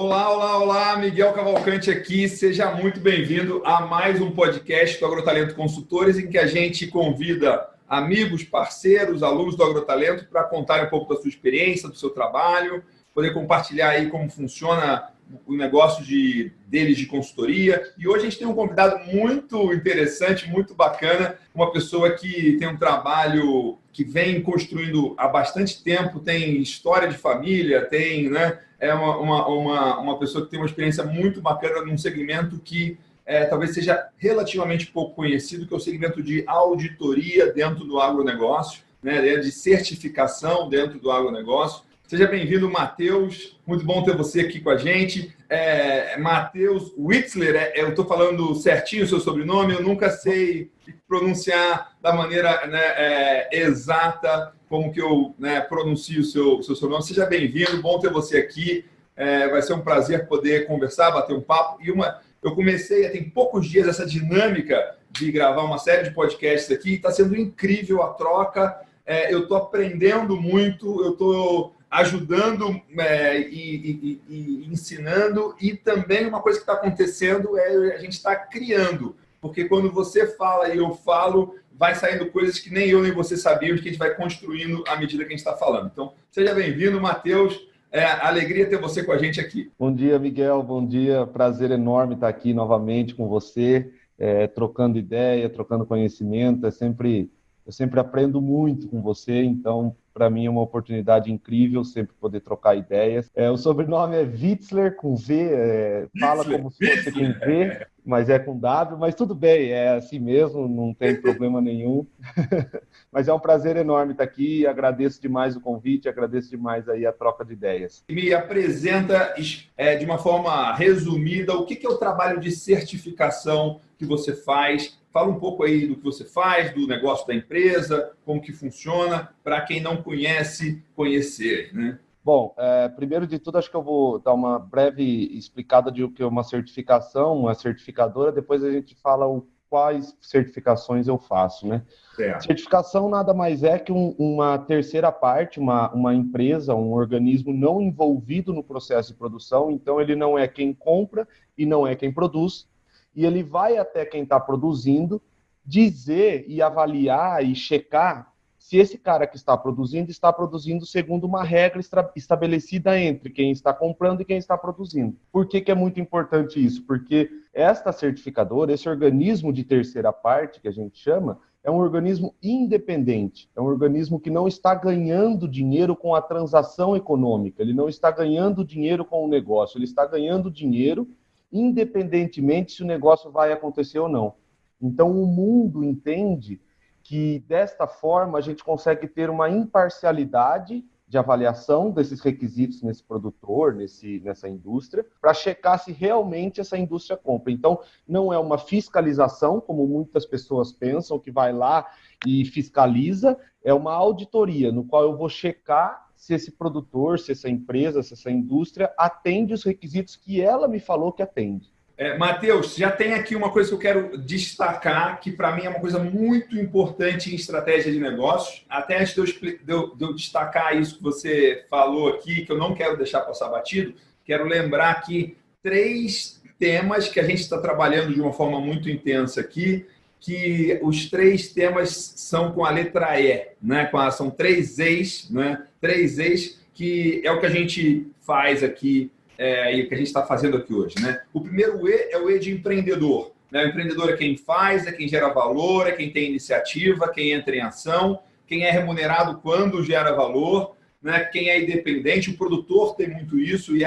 Olá, olá, olá, Miguel Cavalcante aqui. Seja muito bem-vindo a mais um podcast do Agrotalento Consultores, em que a gente convida amigos, parceiros, alunos do Agrotalento para contar um pouco da sua experiência, do seu trabalho, poder compartilhar aí como funciona o negócio deles de consultoria. E hoje a gente tem um convidado muito interessante, muito bacana, uma pessoa que tem um trabalho que vem construindo há bastante tempo, tem história de família, tem, né? É uma pessoa que tem uma experiência muito bacana num segmento que talvez seja relativamente pouco conhecido, que é o segmento de auditoria dentro do agronegócio, né, de certificação dentro do agronegócio. Seja bem-vindo, Matheus. Muito bom ter você aqui com a gente. Matheus Witzler, eu estou falando certinho o seu sobrenome, eu nunca sei pronunciar da maneira, né, exata como que eu, né, pronuncio o seu sobrenome. Seja bem-vindo, bom ter você aqui. Vai ser um prazer poder conversar, bater um papo. Eu comecei, tem poucos dias, essa dinâmica de gravar uma série de podcasts aqui. Está sendo incrível a troca. Eu estou aprendendo muito, eu estou ajudando e ensinando. E também uma coisa que está acontecendo é a gente está criando. Porque quando você fala e eu falo, vai saindo coisas que nem eu nem você sabíamos, que a gente vai construindo à medida que a gente está falando. Então, seja bem-vindo, Matheus. Alegria ter você com a gente aqui. Bom dia, Miguel. Bom dia. Prazer enorme estar aqui novamente com você, trocando ideia, trocando conhecimento. Eu sempre aprendo muito com você, então, para mim é uma oportunidade incrível sempre poder trocar ideias. O sobrenome é Witzler, com V, fala como se fosse com V, mas é com W, mas tudo bem, é assim mesmo, não tem problema nenhum. Mas é um prazer enorme estar aqui, agradeço demais o convite, agradeço demais aí a troca de ideias. Me apresenta de uma forma resumida o que é o trabalho de certificação que você faz. Fala um pouco aí do que você faz, do negócio da empresa, como que funciona, para quem não conhece, conhecer, né? Bom, primeiro de tudo, acho que eu vou dar uma breve explicada de o que é uma certificação, uma certificadora, depois a gente fala quais certificações eu faço, né? Certificação nada mais é que uma terceira parte, uma empresa, um organismo não envolvido no processo de produção, então ele não é quem compra e não é quem produz, e ele vai até quem está produzindo dizer e avaliar e checar se esse cara que está produzindo segundo uma regra estabelecida entre quem está comprando e quem está produzindo. Por que é muito importante isso? Porque esta certificadora, esse organismo de terceira parte, que a gente chama, é um organismo independente, é um organismo que não está ganhando dinheiro com a transação econômica, ele não está ganhando dinheiro com o negócio, ele está ganhando dinheiro independentemente se o negócio vai acontecer ou não. Então, o mundo entende que, desta forma, a gente consegue ter uma imparcialidade de avaliação desses requisitos nesse produtor, nessa indústria, para checar se realmente essa indústria compra. Então, não é uma fiscalização, como muitas pessoas pensam, que vai lá e fiscaliza, é uma auditoria, no qual eu vou checar se esse produtor, se essa empresa, se essa indústria atende os requisitos que ela me falou que atende. Matheus, já tem aqui uma coisa que eu quero destacar, que para mim é uma coisa muito importante em estratégia de negócios. Até antes de eu destacar isso que você falou aqui, que eu não quero deixar passar batido, quero lembrar aqui 3 temas que a gente está trabalhando de uma forma muito intensa aqui, que os 3 temas são com a letra E, né? São 3 E's, né? 3 E's, que é o que a gente faz aqui, e o que a gente está fazendo aqui hoje, né? O primeiro E é o E de empreendedor, né? O empreendedor é quem faz, é quem gera valor, é quem tem iniciativa, quem entra em ação, quem é remunerado quando gera valor, né? Quem é independente. O produtor tem muito isso e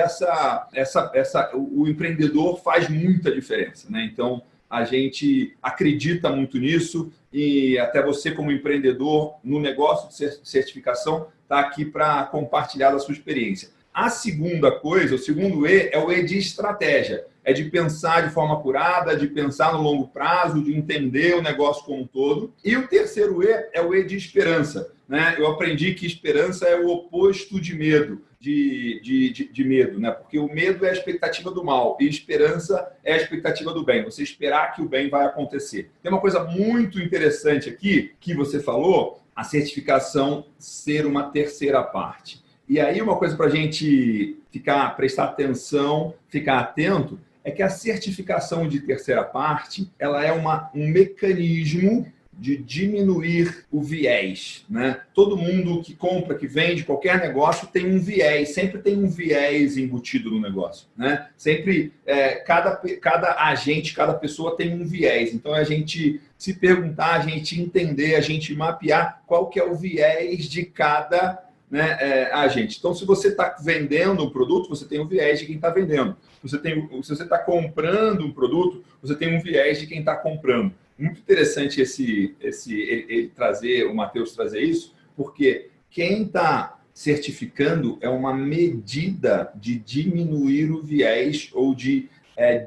o empreendedor faz muita diferença, né? Então, a gente acredita muito nisso e até você, como empreendedor no negócio de certificação, está aqui para compartilhar a sua experiência. A segunda coisa, o segundo E, é o E de estratégia. É de pensar de forma apurada, de pensar no longo prazo, de entender o negócio como um todo. E o terceiro E é o E de esperança, né? Eu aprendi que esperança é o oposto de medo, de medo, né? Porque o medo é a expectativa do mal e esperança é a expectativa do bem. Você esperar que o bem vai acontecer. Tem uma coisa muito interessante aqui que você falou, a certificação ser uma terceira parte. E aí uma coisa para a gente prestar atenção, ficar atento, é que a certificação de terceira parte, ela é um mecanismo de diminuir o viés, né? Todo mundo que compra, que vende qualquer negócio tem um viés, sempre tem um viés embutido no negócio, né? Sempre, cada agente, cada pessoa tem um viés. Então, a gente se perguntar, a gente entender, a gente mapear qual que é o viés de cada agente. Então, se você está vendendo um produto, você tem um viés de quem está vendendo. Se você está comprando um produto, você tem um viés de quem está comprando. Muito interessante o Matheus trazer isso, porque quem está certificando é uma medida de diminuir o viés ou de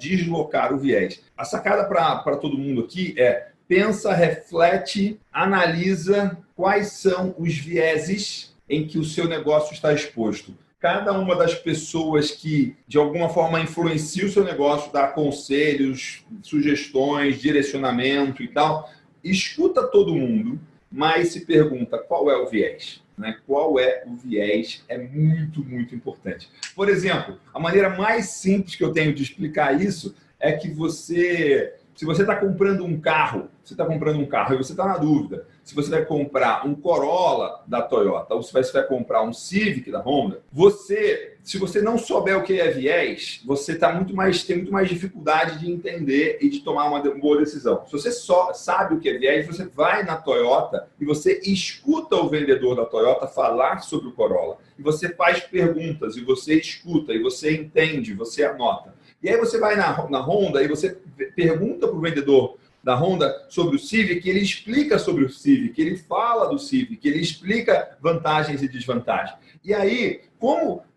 deslocar o viés. A sacada para todo mundo aqui é: pensa, reflete, analisa quais são os vieses em que o seu negócio está exposto. Cada uma das pessoas que, de alguma forma, influencia o seu negócio, dá conselhos, sugestões, direcionamento e tal, escuta todo mundo, mas se pergunta qual é o viés. Né? Qual é o viés é muito, muito importante. Por exemplo, a maneira mais simples que eu tenho de explicar isso é que se você está comprando um carro, e você está na dúvida se você vai comprar um Corolla da Toyota ou se você vai comprar um Civic da Honda, se você não souber o que é viés, você tem muito mais dificuldade de entender e de tomar uma boa decisão. Se você só sabe o que é viés, você vai na Toyota e você escuta o vendedor da Toyota falar sobre o Corolla. E você faz perguntas, e você escuta, e você entende, você anota. E aí você vai na Honda e você pergunta para o vendedor da Honda sobre o Civic, ele explica sobre o Civic, ele fala do Civic, ele explica vantagens e desvantagens. E aí,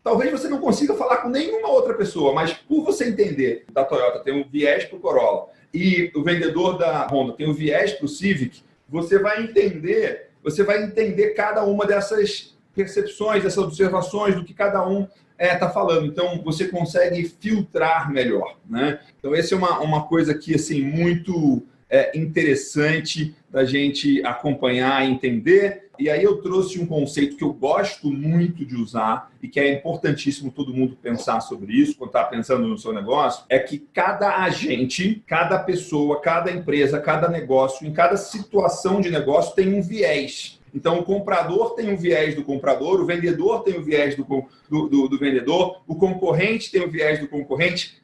talvez você não consiga falar com nenhuma outra pessoa, mas por você entender da Toyota tem um viés para o Corolla e o vendedor da Honda tem um viés para o Civic, você vai entender cada uma dessas percepções, dessas observações do que cada um está falando. Então, você consegue filtrar melhor, né? Então, essa é uma coisa aqui, assim, muito interessante da gente acompanhar e entender. E aí eu trouxe um conceito que eu gosto muito de usar e que é importantíssimo todo mundo pensar sobre isso quando está pensando no seu negócio, é que cada agente, cada pessoa, cada empresa, cada negócio, em cada situação de negócio tem um viés. Então, o comprador tem um viés do comprador, o vendedor tem o viés do vendedor, o concorrente tem o viés do concorrente.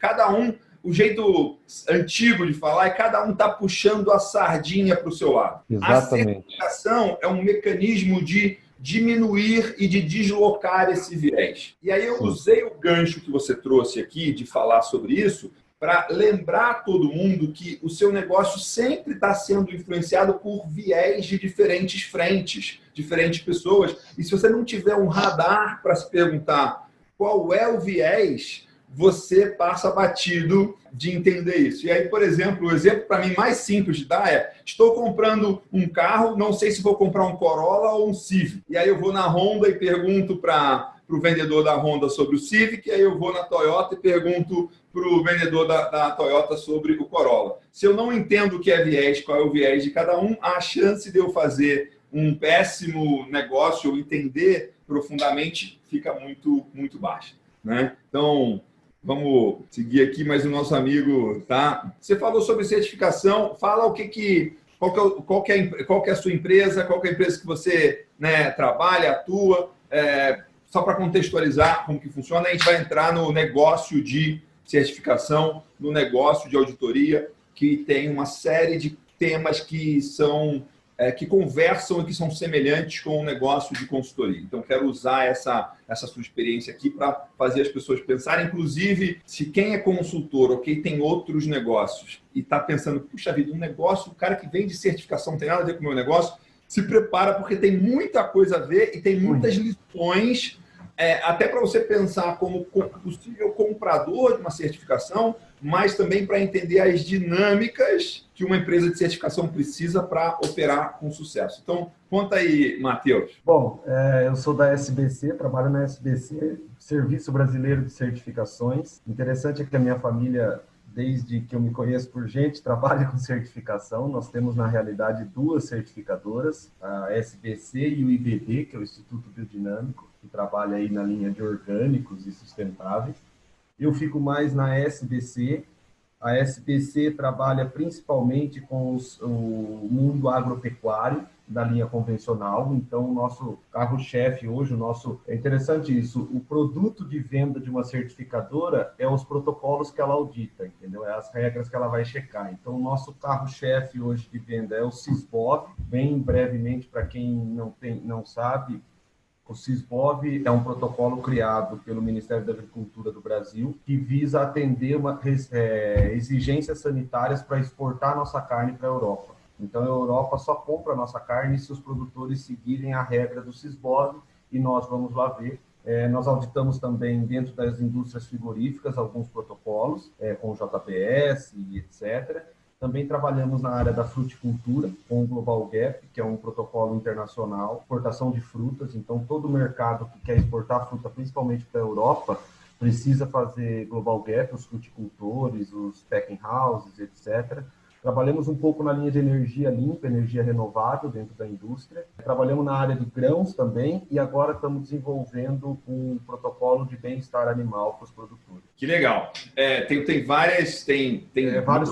O jeito antigo de falar é cada um está puxando a sardinha para o seu lado. Exatamente. A certificação é um mecanismo de diminuir e de deslocar esse viés. E aí eu usei o gancho que você trouxe aqui de falar sobre isso para lembrar todo mundo que o seu negócio sempre está sendo influenciado por viés de diferentes frentes, diferentes pessoas. E se você não tiver um radar para se perguntar qual é o viés, você passa batido de entender isso. E aí, por exemplo, o exemplo para mim mais simples de dar é: estou comprando um carro, não sei se vou comprar um Corolla ou um Civic. E aí eu vou na Honda e pergunto para o vendedor da Honda sobre o Civic, e aí eu vou na Toyota e pergunto para o vendedor da Toyota sobre o Corolla. Se eu não entendo o que é viés, qual é o viés de cada um, a chance de eu fazer um péssimo negócio ou entender profundamente fica muito, muito baixa, né? Então, vamos seguir aqui, mas o nosso amigo, tá? Você falou sobre certificação, fala qual que é a sua empresa, qual que é a empresa que você, né, trabalha, atua, só para contextualizar como que funciona. A gente vai entrar no negócio de certificação, no negócio de auditoria, que tem uma série de temas que conversam e que são semelhantes com o negócio de consultoria. Então, quero usar essa sua experiência aqui para fazer as pessoas pensarem, inclusive, se quem é consultor ou quem tem outros negócios e está pensando, puxa vida, o cara que vem de certificação não tem nada a ver com o meu negócio, se prepara, porque tem muita coisa a ver e tem muitas lições, até para você pensar como possível comprador de uma certificação, mas também para entender as dinâmicas que uma empresa de certificação precisa para operar com sucesso. Então, conta aí, Matheus. Bom, eu sou da SBC, trabalho na SBC, Serviço Brasileiro de Certificações. Interessante é que a minha família desde que eu me conheço por gente, trabalha com certificação. Nós temos, na realidade, duas certificadoras, a SBC e o IBD, que é o Instituto Biodinâmico, que trabalha aí na linha de orgânicos e sustentáveis. Eu fico mais na SBC. A SBC trabalha principalmente com o mundo agropecuário, da linha convencional. Então, o nosso carro-chefe hoje, é interessante isso, o produto de venda de uma certificadora é os protocolos que ela audita, entendeu? É as regras que ela vai checar. Então, o nosso carro-chefe hoje de venda é o SISBOV. Bem brevemente, para quem não sabe, o SISBOV é um protocolo criado pelo Ministério da Agricultura do Brasil que visa atender exigências sanitárias para exportar nossa carne para a Europa. Então, a Europa só compra a nossa carne se os produtores seguirem a regra do SISBOV, e nós vamos lá ver. Nós auditamos também, dentro das indústrias frigoríficas, alguns protocolos, com o JBS e etc. Também trabalhamos na área da fruticultura, com o Global Gap, que é um protocolo internacional, exportação de frutas. Então, todo mercado que quer exportar fruta, principalmente para a Europa, precisa fazer Global Gap, os fruticultores, os packing houses, etc. Trabalhamos um pouco na linha de energia limpa, energia renovável dentro da indústria. Trabalhamos na área de grãos também e agora estamos desenvolvendo um protocolo de bem-estar animal para os produtores. Que legal. Tem vários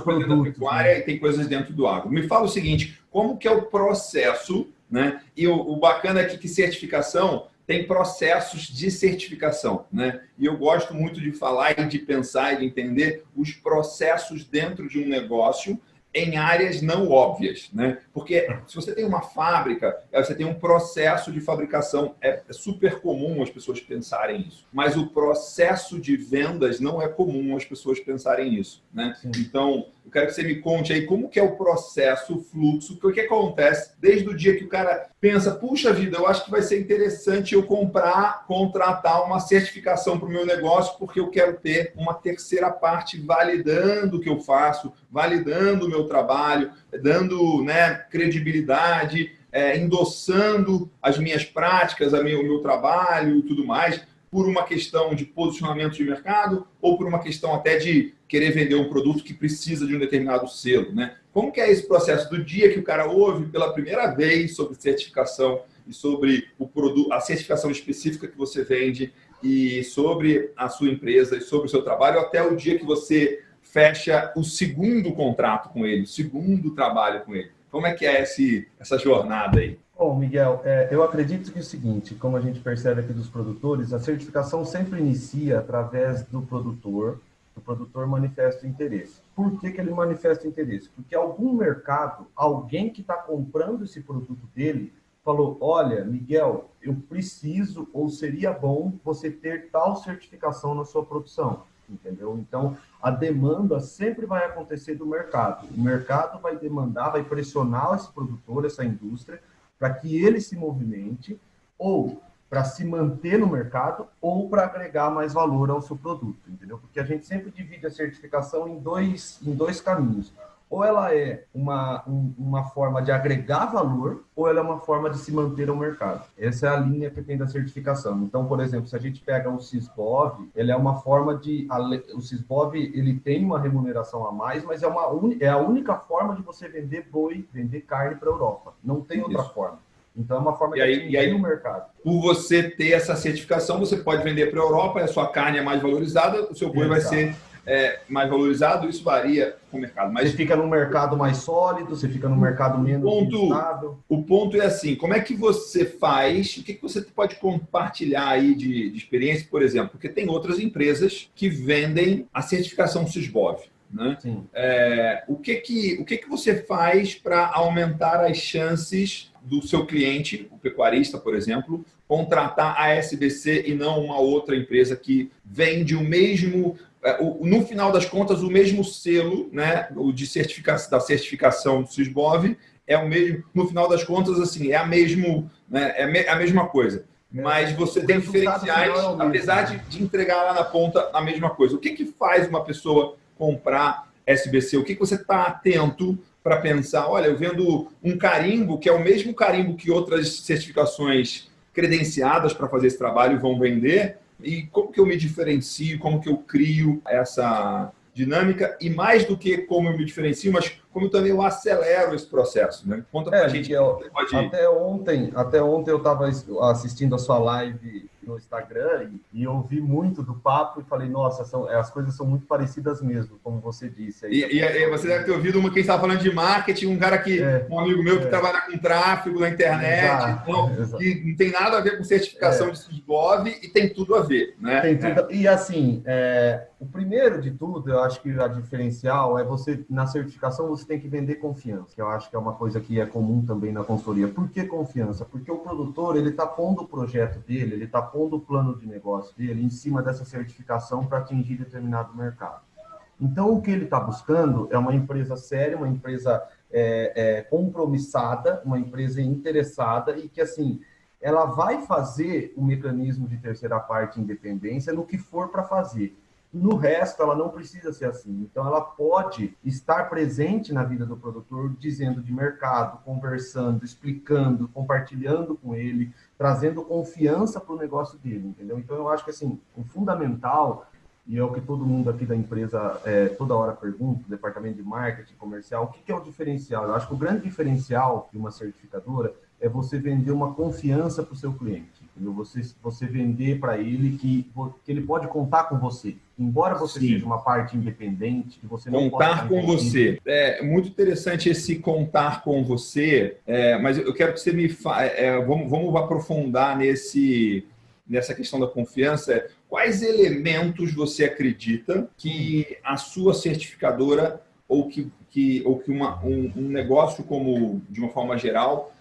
produtos da pecuária, né? E tem coisas dentro do agro. Me fala o seguinte, como que é o processo, né? E o bacana aqui que certificação tem processos de certificação, né? E eu gosto muito de falar e de pensar e de entender os processos dentro de um negócio em áreas não óbvias, né? Porque se você tem uma fábrica, você tem um processo de fabricação, é super comum as pessoas pensarem isso, mas o processo de vendas não é comum as pessoas pensarem isso, né? Então, eu quero que você me conte aí como que é o processo, o fluxo, o que acontece desde o dia que o cara pensa, puxa vida, eu acho que vai ser interessante eu contratar uma certificação para o meu negócio, porque eu quero ter uma terceira parte validando o que eu faço, validando o meu trabalho, dando, né, credibilidade, endossando as minhas práticas, o meu trabalho e tudo mais, por uma questão de posicionamento de mercado ou por uma questão até de querer vender um produto que precisa de um determinado selo, né? Como que é esse processo do dia que o cara ouve pela primeira vez sobre certificação e sobre o produto, a certificação específica que você vende e sobre a sua empresa e sobre o seu trabalho, até o dia que você fecha o segundo contrato com ele, o segundo trabalho com ele? Como é que é essa jornada aí? Bom, Miguel, eu acredito que é o seguinte, como a gente percebe aqui dos produtores, a certificação sempre inicia através do produtor. O produtor manifesta interesse. Por que ele manifesta interesse? Porque algum mercado, alguém que está comprando esse produto dele, falou, olha, Miguel, eu preciso ou seria bom você ter tal certificação na sua produção, entendeu? Então, a demanda sempre vai acontecer do mercado. O mercado vai demandar, vai pressionar esse produtor, essa indústria, para que ele se movimente, ou para se manter no mercado, ou para agregar mais valor ao seu produto, entendeu? Porque a gente sempre divide a certificação em dois caminhos. Ou ela é uma forma de agregar valor, ou ela é uma forma de se manter no mercado. Essa é a linha que tem da certificação. Então, por exemplo, se a gente pega o SISBOV, ele é uma forma de... O SISBOV, ele tem uma remuneração a mais, mas é a única forma de você vender boi, vender carne para a Europa. Não tem outra forma. Então, é uma forma de atingir o mercado. Por você ter essa certificação, você pode vender para a Europa, a sua carne é mais valorizada, o seu boi vai ser mais valorizado, isso varia com o mercado. Mas você fica num mercado mais sólido, você fica num mercado menos instável. O ponto é assim, como é que você faz, o que você pode compartilhar aí de experiência, por exemplo? Porque tem outras empresas que vendem a certificação SISBOV, né? Sim. O que você faz para aumentar as chances do seu cliente, o pecuarista, por exemplo, contratar a SBC e não uma outra empresa que vende o mesmo, no final das contas, o mesmo selo, né, da certificação do SISBOV é o mesmo, no final das contas, assim, é a mesma coisa. Mas você tem diferenciais, apesar de entregar lá na ponta a mesma coisa. O que faz uma pessoa comprar SBC? O que você está atento para pensar? Olha, eu vendo um carimbo, que é o mesmo carimbo que outras certificações credenciadas para fazer esse trabalho vão vender, e como que eu me diferencio, como que eu crio dinâmica e mais do que como eu me diferencio, mas como também eu acelero esse processo, né? Conta pra gente. Até ontem eu estava assistindo a sua live no Instagram e eu ouvi muito do papo e falei, nossa, as coisas são muito parecidas mesmo, como você disse. E você deve ter ouvido quem estava falando de marketing, um amigo meu que trabalha com tráfego na internet, que não tem nada a ver com certificação de SysGov e tem tudo a ver, né? E assim, o primeiro de tudo, eu acho que a diferencial é você, na certificação, você tem que vender confiança, que eu acho que é uma coisa que é comum também na consultoria. Por que confiança? Porque o produtor, ele está pondo o projeto dele, ele está pondo o plano de negócio dele em cima dessa certificação para atingir determinado mercado. Então, o que ele está buscando é uma empresa séria, uma empresa compromissada, uma empresa interessada e que, assim, ela vai fazer o mecanismo de terceira parte independência no que for para fazer. No resto, ela não precisa ser assim. Então, ela pode estar presente na vida do produtor, dizendo de mercado, conversando, explicando, compartilhando com ele, trazendo confiança para o negócio dele, entendeu? Então, eu acho que, assim, o fundamental, e é o que todo mundo aqui da empresa toda hora pergunta, departamento de marketing, comercial, o que é o diferencial? Eu acho que o grande diferencial de uma certificadora é você vender uma confiança para o seu cliente. Entendeu? Você vender para ele que ele pode contar com você. Embora você seja uma parte independente, que você não contar com você. É muito interessante esse contar com você, mas eu quero que você me fale, vamos aprofundar nessa questão da confiança. Quais elementos você acredita que a sua certificadora ou que um negócio como, de uma forma geral,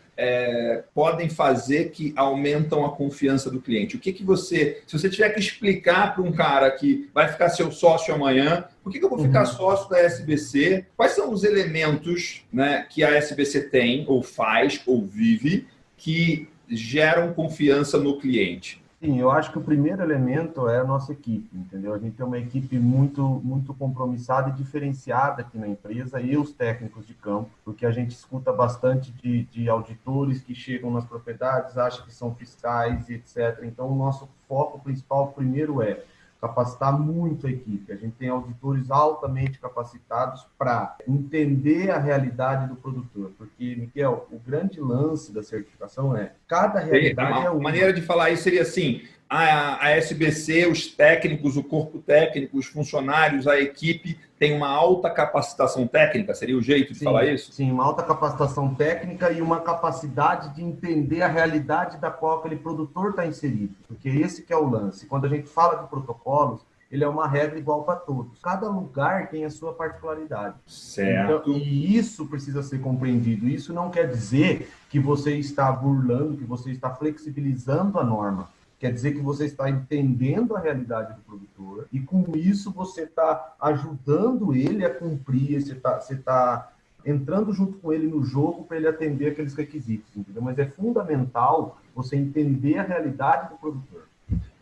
podem fazer que aumentam a confiança do cliente? O que você... Se você tiver que explicar para um cara que vai ficar seu sócio amanhã, por que eu vou ficar sócio da SBC? Quais são os elementos, né, que a SBC tem, ou faz, ou vive, que geram confiança no cliente? Sim, eu acho que o primeiro elemento é a nossa equipe, entendeu? A gente tem uma equipe muito, muito compromissada e diferenciada aqui na empresa e os técnicos de campo, porque a gente escuta bastante de auditores que chegam nas propriedades, acham que são fiscais e etc. Então, o nosso foco principal primeiro é capacitar muito a equipe. A gente tem auditores altamente capacitados para entender a realidade do produtor. Porque, Miguel, o grande lance da certificação é cada realidade é uma. A maneira de falar isso seria assim: a SBC, os técnicos, o corpo técnico, os funcionários, a equipe tem uma alta capacitação técnica? Seria o jeito de falar isso? Sim, uma alta capacitação técnica e uma capacidade de entender a realidade da qual aquele produtor está inserido. Porque esse que é o lance. Quando a gente fala de protocolos, ele é uma regra igual para todos. Cada lugar tem a sua particularidade. Certo. Então, e isso precisa ser compreendido. Isso não quer dizer que você está burlando, que você está flexibilizando a norma. Quer dizer que você está entendendo a realidade do produtor e, com isso, você está ajudando ele a cumprir, você está entrando junto com ele no jogo para ele atender aqueles requisitos, entendeu? Mas é fundamental você entender a realidade do produtor.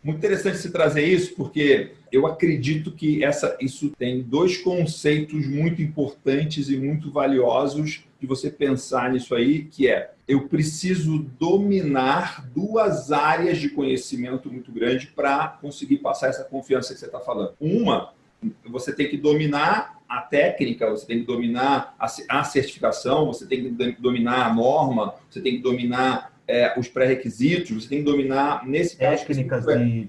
Muito interessante se trazer isso, porque eu acredito que isso tem dois conceitos muito importantes e muito valiosos de você pensar nisso aí, que é: eu preciso dominar duas áreas de conhecimento muito grande para conseguir passar essa confiança que você está falando. Uma, você tem que dominar a técnica, você tem que dominar a certificação, você tem que dominar a norma, você tem que dominar os pré-requisitos, você tem que dominar, nesse caso,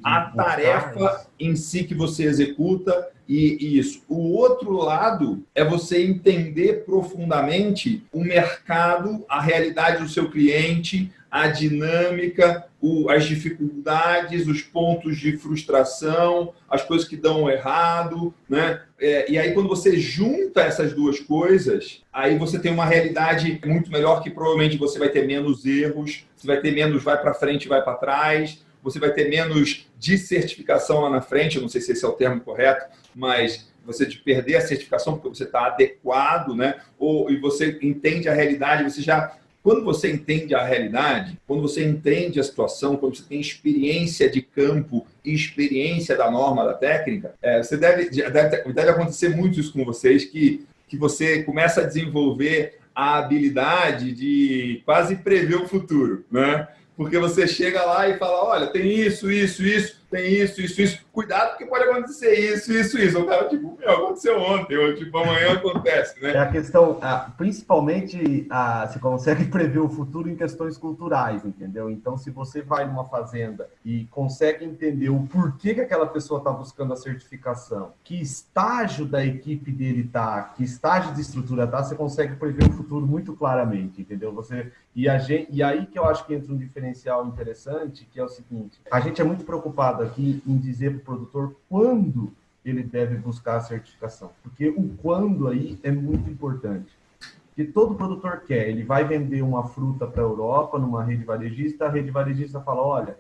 a tarefa em si que você executa e isso. O outro lado é você entender profundamente o mercado, a realidade do seu cliente, a dinâmica, as dificuldades, os pontos de frustração, as coisas que dão errado, né? E aí, quando você junta essas duas coisas, aí você tem uma realidade muito melhor, que provavelmente você vai ter menos erros, você vai ter menos vai para frente, vai para trás, você vai ter menos decertificação lá na frente. Eu não sei se esse é o termo correto, mas você de perder a certificação porque você está adequado, né? E você entende a realidade, você já... Quando você entende a realidade, quando você entende a situação, quando você tem experiência de campo e experiência da norma, da técnica, você deve acontecer muito isso com vocês, que você começa a desenvolver a habilidade de quase prever o futuro, né? Porque você chega lá e fala: olha, tem isso, isso, isso. tem isso. Cuidado, porque pode acontecer isso. O cara, tipo, aconteceu ontem, ou tipo, amanhã acontece, né? É a questão, principalmente, você consegue prever o futuro em questões culturais, entendeu? Então, se você vai numa fazenda e consegue entender o porquê que aquela pessoa está buscando a certificação, que estágio da equipe dele está, que estágio de estrutura está, você consegue prever o futuro muito claramente, entendeu? E aí que eu acho que entra um diferencial interessante, que é o seguinte: a gente é muito preocupado aqui em dizer para o produtor quando ele deve buscar a certificação, porque o quando aí é muito importante. Que todo produtor quer, ele vai vender uma fruta para a Europa, numa rede varejista, a rede varejista fala, olha,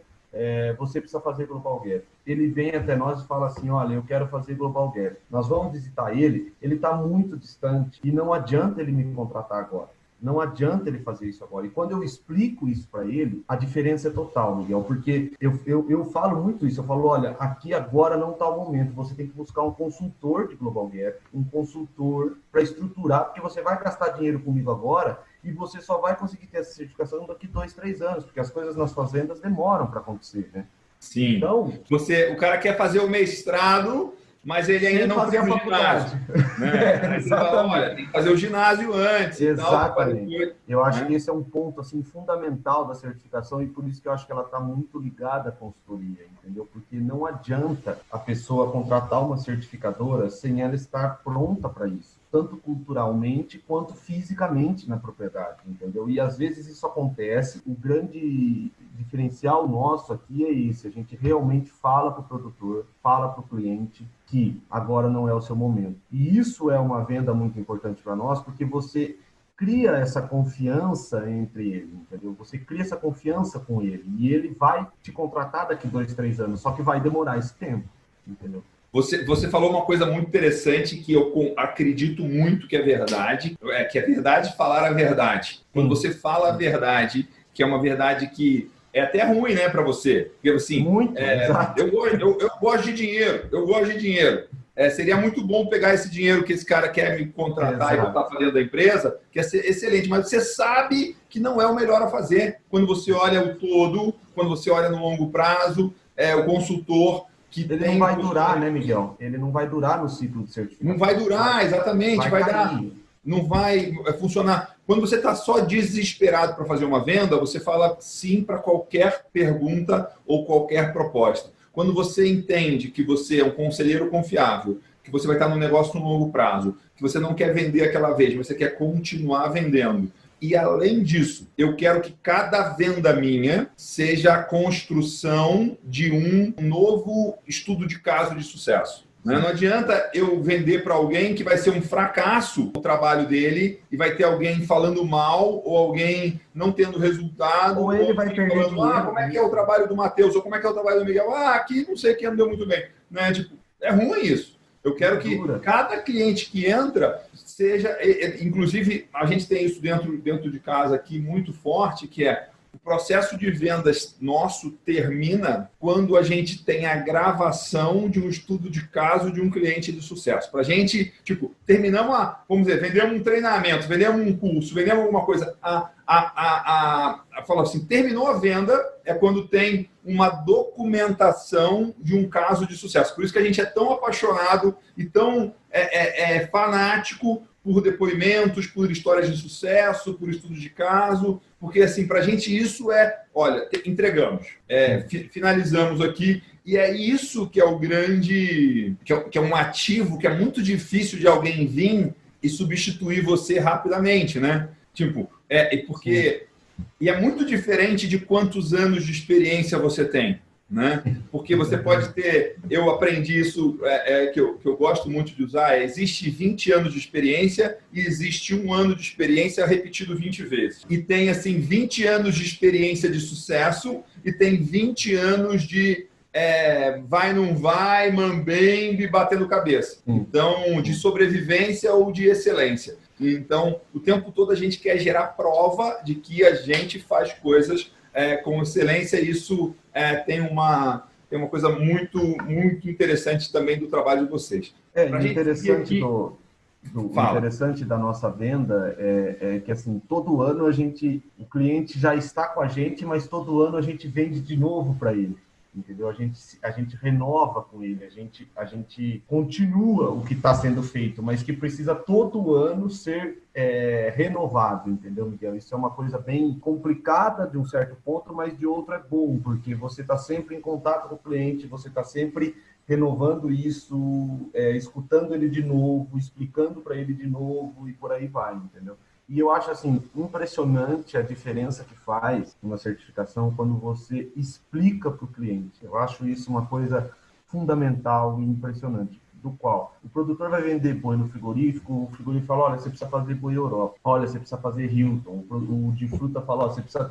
você precisa fazer Global Gap. Ele vem até nós e fala assim, olha, eu quero fazer Global Gap. Nós vamos visitar ele está muito distante e não adianta ele me contratar agora. Não adianta ele fazer isso agora. E quando eu explico isso para ele, a diferença é total, Miguel, porque eu falo muito isso. Eu falo, olha, aqui agora não está o momento. Você tem que buscar um consultor de Global Gap, um consultor para estruturar, porque você vai gastar dinheiro comigo agora e você só vai conseguir ter essa certificação daqui 2, 3 anos, porque as coisas nas fazendas demoram para acontecer, né? Sim. Então, o cara quer fazer o mestrado, mas ele ainda não fez o ginásio. Né? Aí você fala, olha, tem que fazer o ginásio antes. Exatamente. Eu acho que esse é um ponto assim, fundamental da certificação e por isso que eu acho que ela está muito ligada à consultoria, entendeu? Porque não adianta a pessoa contratar uma certificadora sem ela estar pronta para isso, tanto culturalmente quanto fisicamente na propriedade, entendeu? E às vezes isso acontece. O grande diferencial nosso aqui é esse: a gente realmente fala para o produtor, fala para o cliente que agora não é o seu momento. E isso é uma venda muito importante para nós, porque você cria essa confiança entre ele, entendeu? Você cria essa confiança com ele e ele vai te contratar daqui 2, 3 anos, só que vai demorar esse tempo, entendeu? Você falou uma coisa muito interessante que eu acredito muito que é verdade falar a verdade. Quando você fala a verdade, que é uma verdade que é até ruim, né, para você. Porque assim, eu gosto de dinheiro, seria muito bom pegar esse dinheiro que esse cara quer me contratar e botar para dentro da empresa, que é excelente, mas você sabe que não é o melhor a fazer. Quando você olha o todo, quando você olha no longo prazo, o consultor que ele não vai durar, né, Miguel? Ele não vai durar no ciclo de certificação. Não vai durar, exatamente. Não vai funcionar. Quando você está só desesperado para fazer uma venda, você fala sim para qualquer pergunta ou qualquer proposta. Quando você entende que você é um conselheiro confiável, que você vai estar no negócio no longo prazo, que você não quer vender aquela vez, mas você quer continuar vendendo. E, além disso, eu quero que cada venda minha seja a construção de um novo estudo de caso de sucesso. Não adianta eu vender para alguém que vai ser um fracasso o trabalho dele e vai ter alguém falando mal ou alguém não tendo resultado. Ou ele vai perder dinheiro. Como é que é o trabalho do Matheus? Ou como é que é o trabalho do Miguel? Aqui não sei quem não deu muito bem. Né? Tipo, é ruim isso. Eu quero que cada cliente que entra seja... Inclusive, a gente tem isso dentro de casa aqui muito forte, que é o processo de vendas nosso termina quando a gente tem a gravação de um estudo de caso de um cliente de sucesso. Para a gente, tipo, terminamos vamos dizer, vendemos um treinamento, vendemos um curso, vendemos alguma coisa. Fala assim, terminou a venda é quando tem uma documentação de um caso de sucesso. Por isso que a gente é tão apaixonado e tão fanático por depoimentos, por histórias de sucesso, por estudos de caso, porque assim, para a gente isso olha, entregamos, finalizamos aqui, e é isso que é o grande, que é um ativo que é muito difícil de alguém vir e substituir você rapidamente, né? Tipo, porque... E é muito diferente de quantos anos de experiência você tem, né? Porque você pode ter... Eu aprendi isso, que eu gosto muito de usar, existe 20 anos de experiência e existe 1 ano de experiência repetido 20 vezes. E tem, assim, 20 anos de experiência de sucesso e tem 20 anos de vai, não vai, mambembe, batendo cabeça. Então, de sobrevivência ou de excelência. Então, o tempo todo a gente quer gerar prova de que a gente faz coisas com excelência e isso tem uma coisa muito, muito interessante também do trabalho de vocês. Interessante interessante da nossa venda é que assim, todo ano o cliente já está com a gente, mas todo ano a gente vende de novo para ele. entendeu? A gente renova com ele, a gente continua o que está sendo feito, mas que precisa todo ano ser renovado, entendeu, Miguel? Isso é uma coisa bem complicada de um certo ponto, mas de outro é bom, porque você está sempre em contato com o cliente, você está sempre renovando isso, escutando ele de novo, explicando para ele de novo e por aí vai, entendeu? E eu acho, assim, impressionante a diferença que faz uma certificação quando você explica para o cliente. Eu acho isso uma coisa fundamental e impressionante. Do qual o produtor vai vender boi no frigorífico, o frigorífico fala, olha, você precisa fazer boi Europa, olha, você precisa fazer Hilton, o de fruta fala, olha, você precisa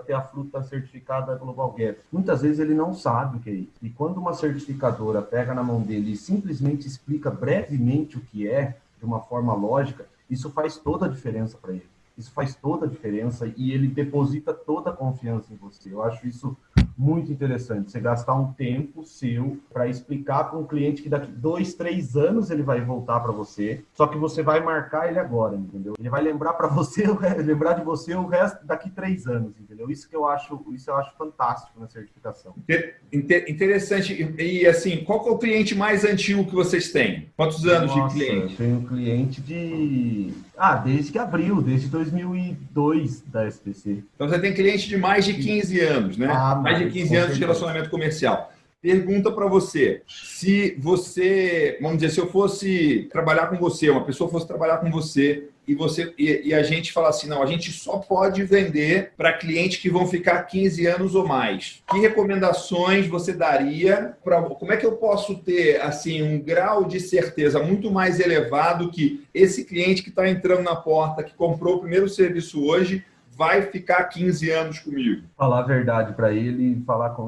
ter a fruta certificada Global Gap. Muitas vezes ele não sabe o que é isso. E quando uma certificadora pega na mão dele e simplesmente explica brevemente o que é, de uma forma lógica, isso faz toda a diferença para ele. Isso faz toda a diferença e ele deposita toda a confiança em você. Eu acho isso muito interessante, você gastar um tempo seu para explicar para um cliente que daqui 2, 3 anos ele vai voltar para você, só que você vai marcar ele agora, entendeu? Ele vai lembrar para você, lembrar de você o resto daqui 3 anos, entendeu? Isso eu acho fantástico na certificação. Interessante. E assim, qual que é o cliente mais antigo que vocês têm? Quantos anos de cliente? Eu tenho cliente desde que abriu, desde 2002 da SPC. Então você tem cliente de mais de 15 anos, né? Mais de 15 anos de relacionamento comercial. Pergunta para você, se você, vamos dizer, se eu fosse trabalhar com você, uma pessoa fosse trabalhar com você e a gente falar assim, não, a gente só pode vender para clientes que vão ficar 15 anos ou mais. Que recomendações você daria para, como é que eu posso ter assim um grau de certeza muito mais elevado que esse cliente que está entrando na porta, que comprou o primeiro serviço hoje, vai ficar 15 anos comigo? Falar a verdade para ele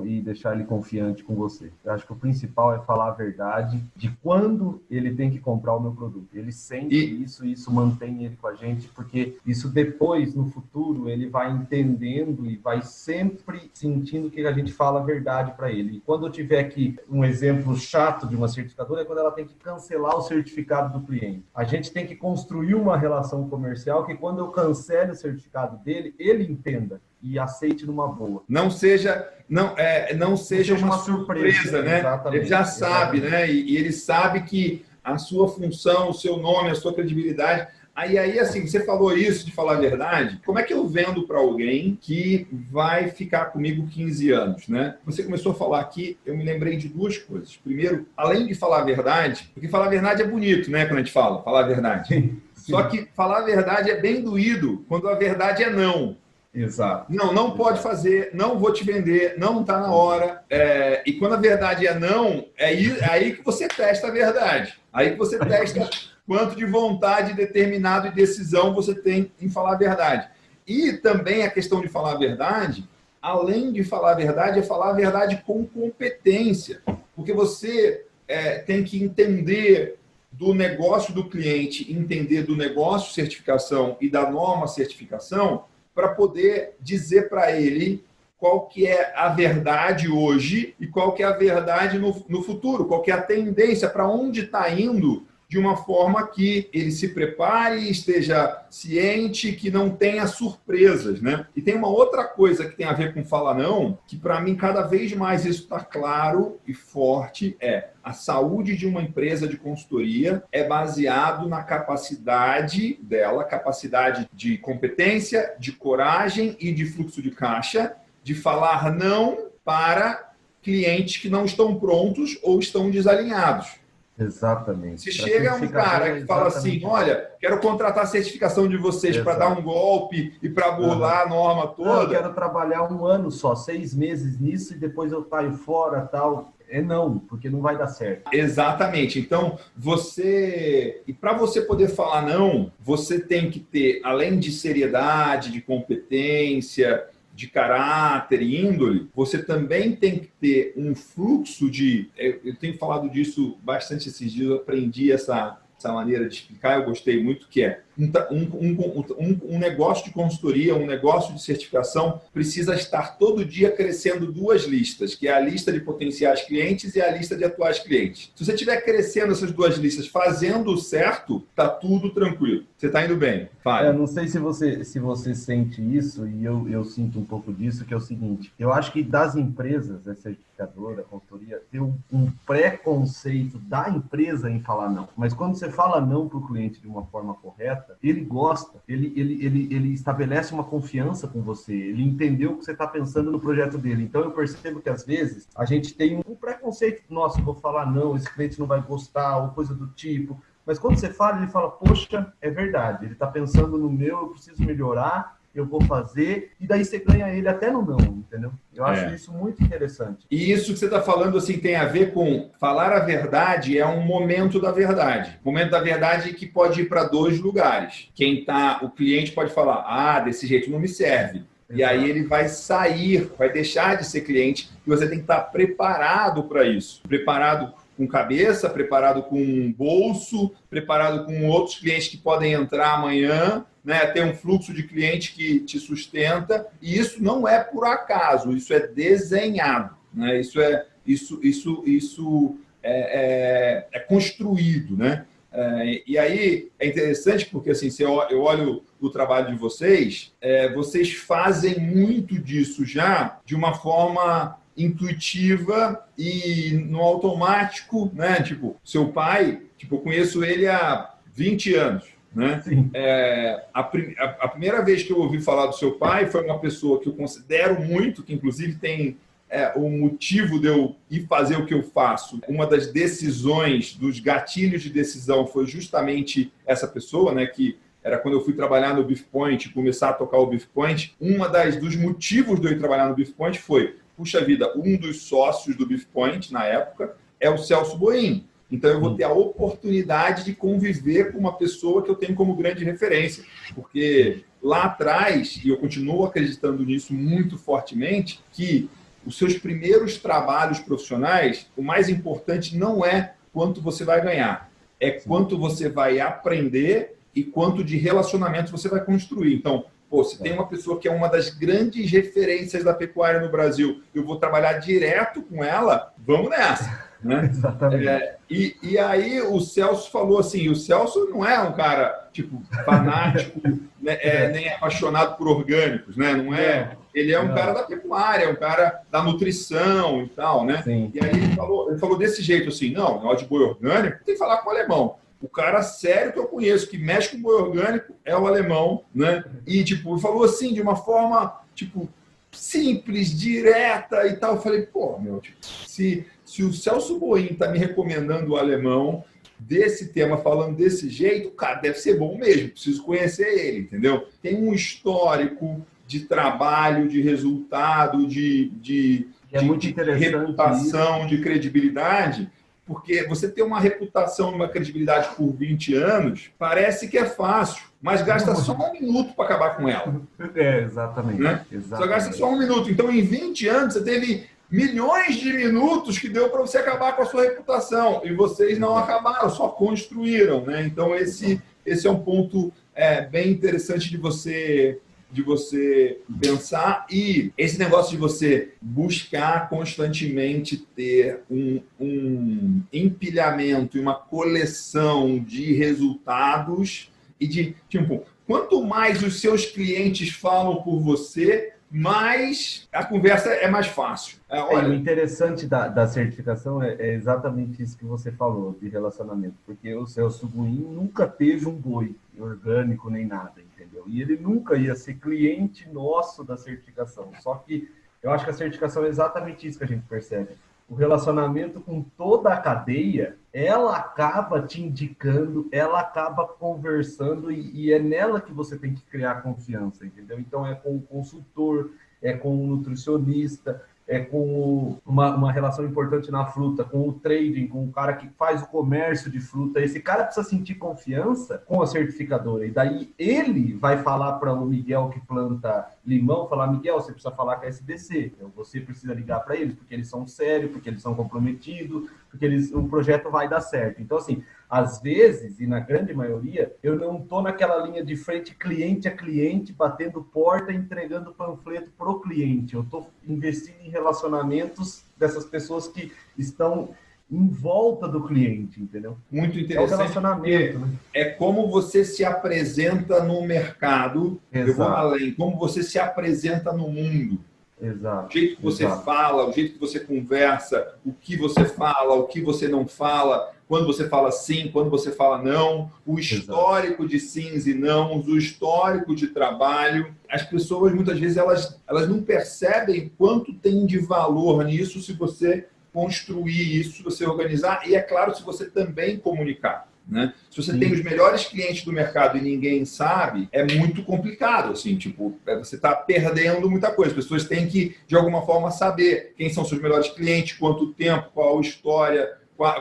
e deixar ele confiante com você. Eu acho que o principal é falar a verdade de quando ele tem que comprar o meu produto. Ele sente isso, e isso mantém ele com a gente, porque isso depois, no futuro, ele vai entendendo e vai sempre sentindo que a gente fala a verdade para ele. E quando eu tiver aqui um exemplo chato de uma certificadora, é quando ela tem que cancelar o certificado do cliente. A gente tem que construir uma relação comercial que quando eu cancele o certificado dele, ele entenda e aceite numa boa. Não seja uma surpresa, né? Exatamente, ele já sabe, né? E ele sabe que a sua função, o seu nome, a sua credibilidade. Aí, assim, você falou isso de falar a verdade. Como é que eu vendo para alguém que vai ficar comigo 15 anos, né? Você começou a falar aqui, eu me lembrei de duas coisas. Primeiro, além de falar a verdade, porque falar a verdade é bonito, né? Quando a gente fala a verdade. Sim. Só que falar a verdade é bem doído quando a verdade é não. Exato. Não pode fazer, não vou te vender, não está na hora. E quando a verdade é não, é aí que você testa a verdade. Aí que você testa quanto de vontade determinado e decisão você tem em falar a verdade. E também a questão de falar a verdade, além de falar a verdade, é falar a verdade com competência. Porque você tem que entender do negócio do cliente, entender do negócio certificação e da norma certificação, para poder dizer para ele qual que é a verdade hoje e qual que é a verdade no futuro, qual que é a tendência, para onde está indo, de uma forma que ele se prepare e esteja ciente, que não tenha surpresas, né? E tem uma outra coisa que tem a ver com falar não, que para mim cada vez mais isso está claro e forte, a saúde de uma empresa de consultoria é baseado na capacidade dela, capacidade de competência, de coragem e de fluxo de caixa, de falar não para clientes que não estão prontos ou estão desalinhados. Exatamente. Se chega um cara que fala assim, olha, quero contratar a certificação de vocês para dar um golpe e para burlar a norma toda. Eu quero trabalhar 1 ano só, 6 meses nisso e depois eu saio fora, tal. Não, porque não vai dar certo. Exatamente. Então, e para você poder falar não, você tem que ter, além de seriedade, de competência, de caráter e índole, você também tem que ter um fluxo de... Eu tenho falado disso bastante esses dias, eu aprendi essa essa maneira de explicar, eu gostei muito, que é um negócio de consultoria, um negócio de certificação precisa estar todo dia crescendo duas listas, que é a lista de potenciais clientes e a lista de atuais clientes. Se você estiver crescendo essas duas listas, fazendo certo, está tudo tranquilo. Você está indo bem. Fale. Eu não sei se você sente isso, e eu sinto um pouco disso, que é o seguinte, eu acho que das empresas, a certificadora, a consultoria, tem um preconceito da empresa em falar não. Mas quando você fala não para o cliente de uma forma correta, ele gosta, ele estabelece uma confiança com você, ele entendeu o que você está pensando no projeto dele. Então eu percebo que às vezes a gente tem um preconceito, nossa, eu vou falar não, esse cliente não vai gostar, ou coisa do tipo. Mas quando você fala, ele fala, poxa, é verdade, ele está pensando no meu, eu preciso melhorar, eu vou fazer, e daí você ganha ele até no não, entendeu? Eu acho isso muito interessante. E isso que você está falando assim, tem a ver com falar a verdade é um momento da verdade. O momento da verdade que pode ir para dois lugares. O cliente pode falar, desse jeito não me serve. E aí ele vai sair, vai deixar de ser cliente, e você tem que estar preparado para isso. Preparado com cabeça, preparado com bolso, preparado com outros clientes que podem entrar amanhã, né? Ter um fluxo de cliente que te sustenta, e isso não é por acaso, isso é desenhado, né? Isso é construído, né? E aí é interessante porque assim, eu olho o trabalho de vocês, vocês fazem muito disso já de uma forma intuitiva e no automático, né? Tipo, seu pai, eu conheço ele há 20 anos, né? A primeira vez que eu ouvi falar do seu pai foi uma pessoa que eu considero muito, que inclusive tem o motivo de eu ir fazer o que eu faço. Uma das decisões, dos gatilhos de decisão foi justamente essa pessoa, né? Que era quando eu fui trabalhar no Beef Point, começar a tocar o Beef Point. Dos motivos de eu ir trabalhar no Beef Point foi, puxa vida, um dos sócios do Beef Point, na época, é o Celso Boim. Então, eu vou ter a oportunidade de conviver com uma pessoa que eu tenho como grande referência. Porque lá atrás, e eu continuo acreditando nisso muito fortemente, que os seus primeiros trabalhos profissionais, o mais importante não é quanto você vai ganhar, é quanto você vai aprender e quanto de relacionamento você vai construir. Então, se tem uma pessoa que é uma das grandes referências da pecuária no Brasil, eu vou trabalhar direto com ela, vamos nessa. Né? Exatamente. E aí o Celso falou assim, o Celso não é um cara fanático, né, nem apaixonado por orgânicos, né? Não é. Ele é um cara da pecuária, um cara da nutrição e tal, né? Sim. E aí ele falou desse jeito assim, não, na hora de boi orgânico, tem que falar com o alemão. O cara sério que eu conheço, que mexe com boi orgânico, é o alemão, né? E, falou assim, de uma forma, simples, direta e tal. Eu falei, se o Celso Boim está me recomendando o alemão desse tema, falando desse jeito, cara, deve ser bom mesmo, preciso conhecer ele, entendeu? Tem um histórico de trabalho, de resultado, de reputação, isso. De credibilidade. Porque você ter uma reputação e uma credibilidade por 20 anos, parece que é fácil, mas gasta só um minuto para acabar com ela. Exatamente. Né? Só gasta só um minuto. Então, em 20 anos, você teve milhões de minutos que deu para você acabar com a sua reputação. E vocês não acabaram, só construíram. Né? Então, esse é um ponto bem interessante de você pensar, e esse negócio de você buscar constantemente ter um empilhamento e uma coleção de resultados e quanto mais os seus clientes falam por você, mais a conversa é mais fácil. O interessante da certificação é exatamente isso que você falou, de relacionamento, porque o Celso Boim nunca teve um boi orgânico nem nada, entendeu? E ele nunca ia ser cliente nosso da certificação. Só que eu acho que a certificação é exatamente isso que a gente percebe. O relacionamento com toda a cadeia, ela acaba te indicando, ela acaba conversando e é nela que você tem que criar confiança, entendeu? Então é com o consultor, é com o nutricionista, é com uma relação importante na fruta, com o trading, com o cara que faz o comércio de fruta. Esse cara precisa sentir confiança com a certificadora. E daí ele vai falar para o Miguel que planta limão, falar, Miguel, você precisa falar com a SBC. Então, você precisa ligar para eles, porque eles são sérios, porque eles são comprometidos, porque o projeto vai dar certo. Então, assim, às vezes, e na grande maioria, eu não estou naquela linha de frente cliente a cliente, batendo porta, entregando panfleto pro cliente. Eu estou investindo em relacionamentos dessas pessoas que estão em volta do cliente, entendeu? Muito interessante. É o relacionamento, né? É como você se apresenta no mercado. Exato. Eu vou além, como você se apresenta no mundo. Exato. O jeito que você fala, o jeito que você conversa, o que você fala, o que você não fala, quando você fala sim, quando você fala não, o histórico de sims e nãos, o histórico de trabalho. As pessoas, muitas vezes, elas não percebem quanto tem de valor nisso se você construir isso, se você organizar e, é claro, se você também comunicar. Né? Se você tem os melhores clientes do mercado e ninguém sabe, é muito complicado, assim, tipo, você está perdendo muita coisa. As pessoas têm que, de alguma forma, saber quem são seus melhores clientes, quanto tempo, qual a história,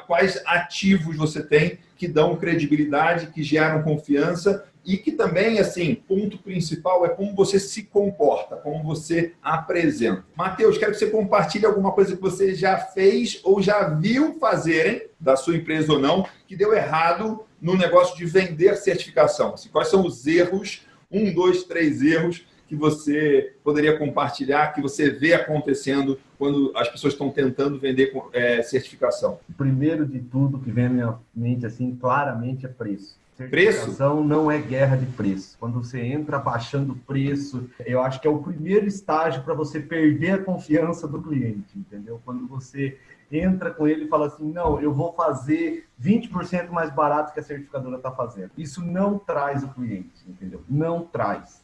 quais ativos você tem que dão credibilidade, que geram confiança e que também, assim, ponto principal é como você se comporta, como você apresenta. Matheus, quero que você compartilhe alguma coisa que você já fez ou já viu fazerem, da sua empresa ou não, que deu errado no negócio de vender certificação. Assim, quais são os erros, 1, 2, 3 erros que você poderia compartilhar, que você vê acontecendo quando as pessoas estão tentando vender certificação? O primeiro de tudo que vem à minha mente, assim, claramente é preço. Certificação não é guerra de preço. Quando você entra baixando o preço, eu acho que é o primeiro estágio para você perder a confiança do cliente, entendeu? Quando você entra com ele e fala assim, não, eu vou fazer 20% mais barato que a certificadora está fazendo. Isso não traz o cliente, entendeu? Não traz.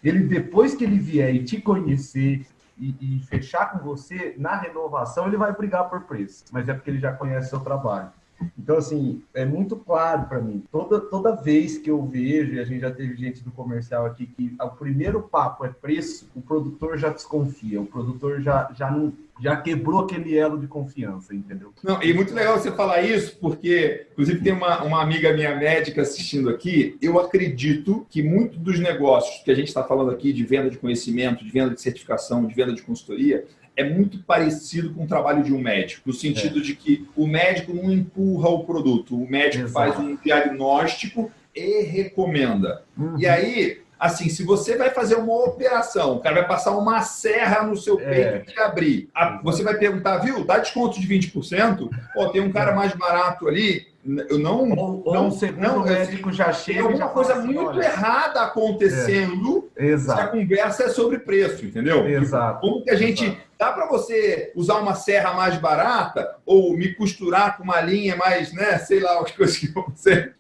Ele, depois que ele vier e te conhecer e fechar com você, na renovação, ele vai brigar por preço. Mas é porque ele já conhece o seu trabalho. Então, assim, é muito claro para mim. Toda vez que eu vejo, e a gente já teve gente do comercial aqui, que o primeiro papo é preço, o produtor já desconfia, o produtor já quebrou aquele elo de confiança, entendeu? Não, e muito legal você falar isso, porque, inclusive, tem uma amiga minha médica assistindo aqui. Eu acredito que muitos dos negócios que a gente está falando aqui, de venda de conhecimento, de venda de certificação, de venda de consultoria, é muito parecido com o trabalho de um médico, no sentido de que o médico não empurra o produto, o médico faz um diagnóstico e recomenda. E aí, assim, se você vai fazer uma operação, o cara vai passar uma serra no seu peito e te abrir, você vai perguntar, viu, dá desconto de 20%? Pô, tem um cara mais barato ali, eu não... o segundo médico já chega. Tem alguma coisa assim, muito errada acontecendo se a conversa é sobre preço, entendeu? Exato. Como que a gente... Dá para você usar uma serra mais barata ou me costurar com uma linha mais, né, sei lá, as coisas que você...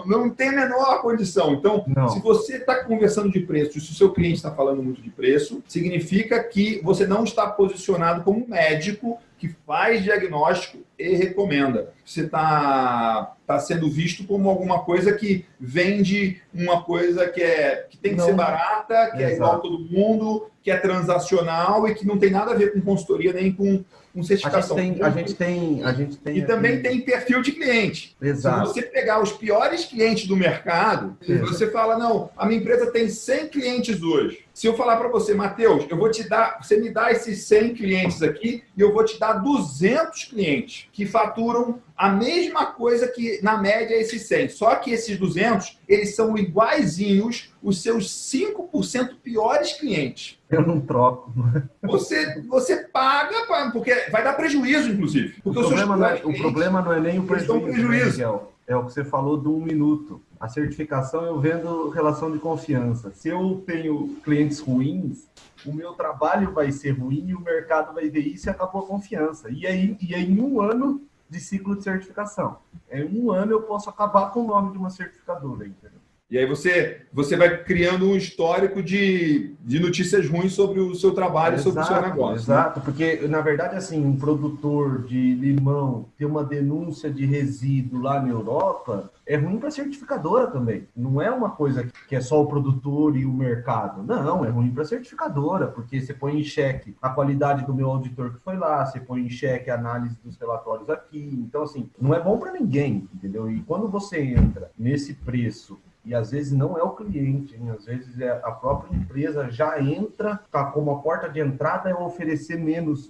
Não tem a menor condição. Então, se você está conversando de preço, se o seu cliente está falando muito de preço, significa que você não está posicionado como médico que faz diagnóstico e recomenda. Você está sendo visto como alguma coisa que vende uma coisa que tem que ser barata, que é igual a todo mundo, que é transacional e que não tem nada a ver com consultoria nem com certificação. A gente tem e também tem perfil de cliente. Exato. Se você pegar os piores clientes do mercado, você fala, não, a minha empresa tem 100 clientes hoje. Se eu falar para você, Matheus, eu vou te dar, você me dá esses 100 clientes aqui e eu vou te dar 200 clientes que faturam a mesma coisa que, na média, esses 100. Só que esses 200, eles são iguaizinhos os seus 5% piores clientes. Eu não troco. Você paga, porque vai dar prejuízo, inclusive. Porque o problema não é nem o prejuízo. Miguel. É o que você falou do 1 minuto. A certificação eu vendo relação de confiança. Se eu tenho clientes ruins, o meu trabalho vai ser ruim e o mercado vai ver isso e acabou a confiança. E aí em 1 ano de ciclo de certificação. Em 1 ano eu posso acabar com o nome de uma certificadora, entendeu? E aí você vai criando um histórico de notícias ruins sobre o seu trabalho e sobre o seu negócio. Exato, porque, na verdade, assim, um produtor de limão ter uma denúncia de resíduo lá na Europa é ruim para a certificadora também. Não é uma coisa que é só o produtor e o mercado. Não, é ruim para a certificadora, porque você põe em xeque a qualidade do meu auditor que foi lá, você põe em xeque a análise dos relatórios aqui. Então, assim, não é bom para ninguém, entendeu? E quando você entra nesse preço E às vezes não é o cliente, hein? Às vezes é a própria empresa já entra, tá, como a porta de entrada é oferecer menos,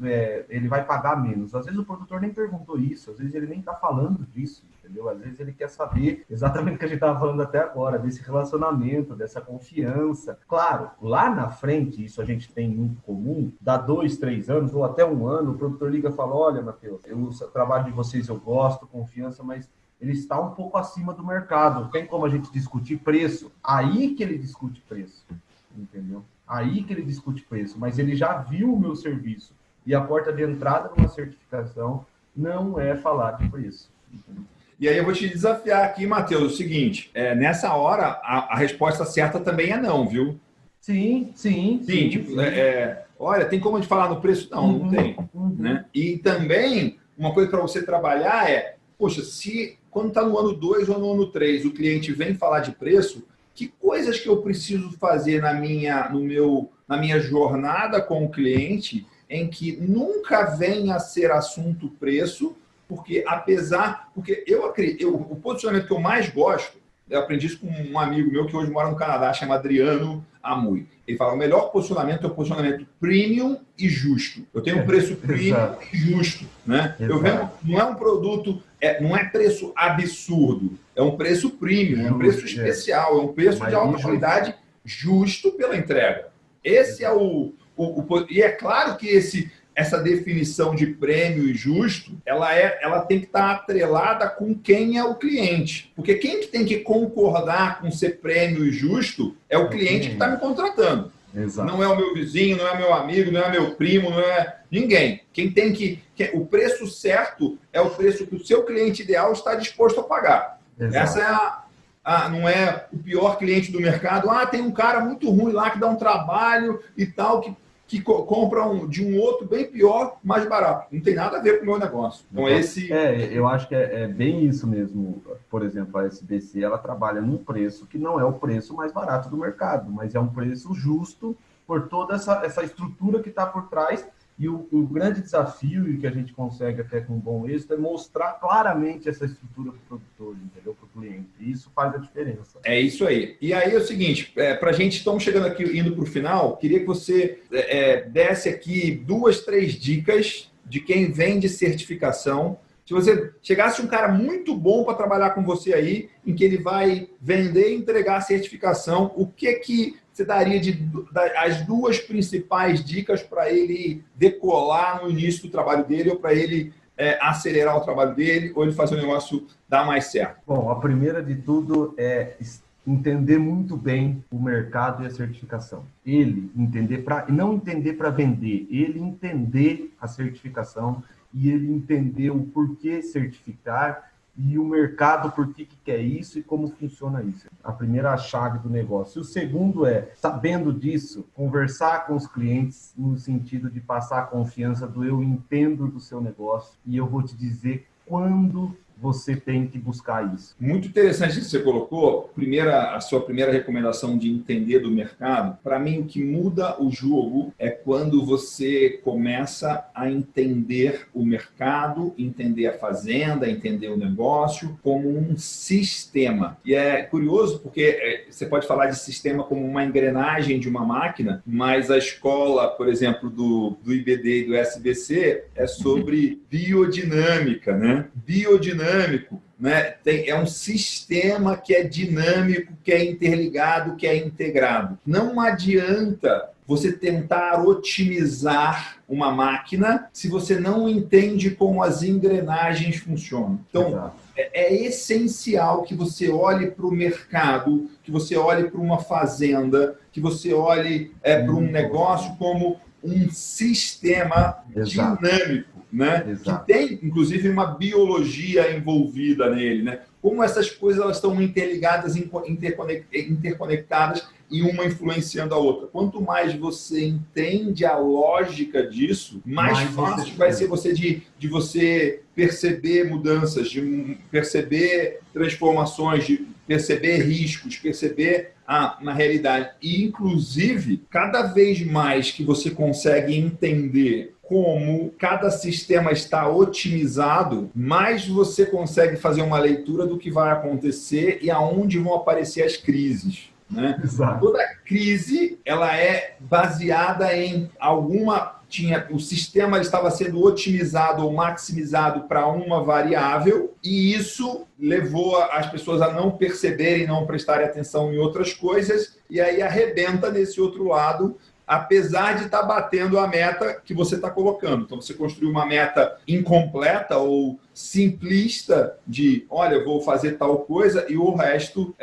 ele vai pagar menos. Às vezes o produtor nem perguntou isso, às vezes ele nem está falando disso, entendeu? Às vezes ele quer saber exatamente o que a gente estava falando até agora, desse relacionamento, dessa confiança. Claro, lá na frente, isso a gente tem muito comum, dá 2, 3 anos ou até 1 ano, o produtor liga e fala, olha, Matheus, o trabalho de vocês eu gosto, confiança, mas ele está um pouco acima do mercado. Tem como a gente discutir preço? Aí que ele discute preço, entendeu? Aí que ele discute preço, mas ele já viu o meu serviço. E a porta de entrada numa certificação não é falar de preço, entendeu? E aí eu vou te desafiar aqui, Matheus, o seguinte, nessa hora a resposta certa também é não, viu? Sim. Tipo, olha, tem como a gente falar no preço? Não, não tem. Né? E também, uma coisa para você trabalhar poxa, se quando está no ano 2 ou no ano 3 o cliente vem falar de preço, que coisas que eu preciso fazer na minha jornada com o cliente em que nunca venha a ser assunto preço, porque eu acredito, o posicionamento que eu mais gosto, eu aprendi isso com um amigo meu que hoje mora no Canadá, chama Adriano Amui. Ele fala, o melhor posicionamento é o posicionamento premium e justo. Eu tenho um preço premium e justo. Né? Eu vendo, não é um produto, não é preço absurdo, é um preço premium, é um preço especial, é um preço de alta qualidade justo pela entrega. Esse é e é claro que essa definição de prêmio e justo, ela tem que estar atrelada com quem é o cliente. Porque quem que tem que concordar com ser prêmio e justo é o cliente que está me contratando. Exato. Não é o meu vizinho, não é meu amigo, não é meu primo, não é ninguém. Quem tem o preço certo é o preço que o seu cliente ideal está disposto a pagar. Exato. Essa não é o pior cliente do mercado. Tem um cara muito ruim lá que dá um trabalho e tal, que compra de um outro bem pior, mais barato. Não tem nada a ver com o meu negócio. Então, eu acho que é bem isso mesmo. Por exemplo, a SBC, ela trabalha num preço que não é o preço mais barato do mercado, mas é um preço justo por toda essa estrutura que está por trás. E o grande desafio, e que a gente consegue até com bom êxito, é mostrar claramente essa estrutura para o produtor, entendeu? Para o cliente. E isso faz a diferença. É isso aí. E aí é o seguinte, para a gente, estamos chegando aqui, indo para o final, queria que você desse aqui 2, 3 dicas de quem vende certificação. Se você chegasse um cara muito bom para trabalhar com você aí, em que ele vai vender e entregar a certificação, o que você daria as 2 principais dicas para ele decolar no início do trabalho dele ou para ele acelerar o trabalho dele ou ele fazer o negócio dar mais certo? Bom, a primeira de tudo é entender muito bem o mercado e a certificação. Não entender para vender, ele entender a certificação e ele entender o porquê certificar e o mercado, por que quer isso e como funciona isso. A primeira chave do negócio. O segundo sabendo disso, conversar com os clientes no sentido de passar a confiança do eu entendo do seu negócio e eu vou te dizer quando você tem que buscar isso. Muito interessante que você colocou. A sua primeira recomendação de entender do mercado. Para mim, o que muda o jogo é quando você começa a entender o mercado, entender a fazenda, entender o negócio como um sistema. E é curioso porque você pode falar de sistema como uma engrenagem de uma máquina, mas a escola, por exemplo, do IBD e do SBC é sobre biodinâmica, né? Biodinâmico, né? É um sistema que é dinâmico, que é interligado, que é integrado. Não adianta você tentar otimizar uma máquina se você não entende como as engrenagens funcionam. Então, é essencial que você olhe para o mercado, que você olhe para uma fazenda, que você olhe para um negócio como um sistema dinâmico, né? Que tem, inclusive, uma biologia envolvida nele, né? Como essas coisas elas estão interligadas, interconectadas e uma influenciando a outra. Quanto mais você entende a lógica disso, mais fácil vai ser de você perceber mudanças, de perceber transformações, de perceber riscos, perceber na realidade. E, inclusive, cada vez mais que você consegue entender como cada sistema está otimizado, mais você consegue fazer uma leitura do que vai acontecer e aonde vão aparecer as crises. Né? Toda crise ela é baseada em o sistema estava sendo otimizado ou maximizado para uma variável e isso levou as pessoas a não perceberem, não prestarem atenção em outras coisas e aí arrebenta nesse outro lado, apesar de estar batendo a meta que você está colocando. Então, você construiu uma meta incompleta ou simplista de, olha, eu vou fazer tal coisa e o resto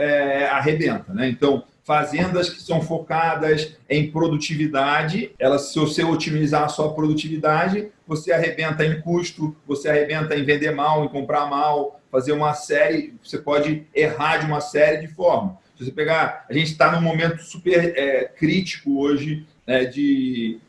arrebenta. Né? Então, fazendas que são focadas em produtividade, se você otimizar a sua produtividade, você arrebenta em custo, você arrebenta em vender mal, em comprar mal, fazer uma série, você pode errar de uma série de formas. Se você pegar, a gente está num momento super crítico hoje de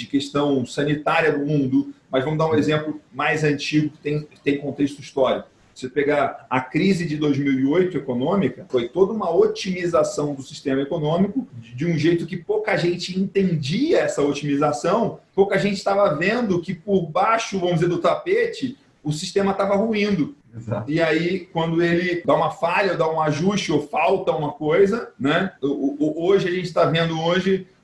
questão sanitária do mundo, mas vamos dar um exemplo mais antigo que tem contexto histórico. Se você pegar a crise de 2008 econômica, foi toda uma otimização do sistema econômico de um jeito que pouca gente entendia essa otimização, pouca gente estava vendo que por baixo, vamos dizer, do tapete, o sistema estava ruindo. Exato. E aí, quando ele dá uma falha, dá um ajuste ou falta uma coisa, né? Hoje a gente está vendo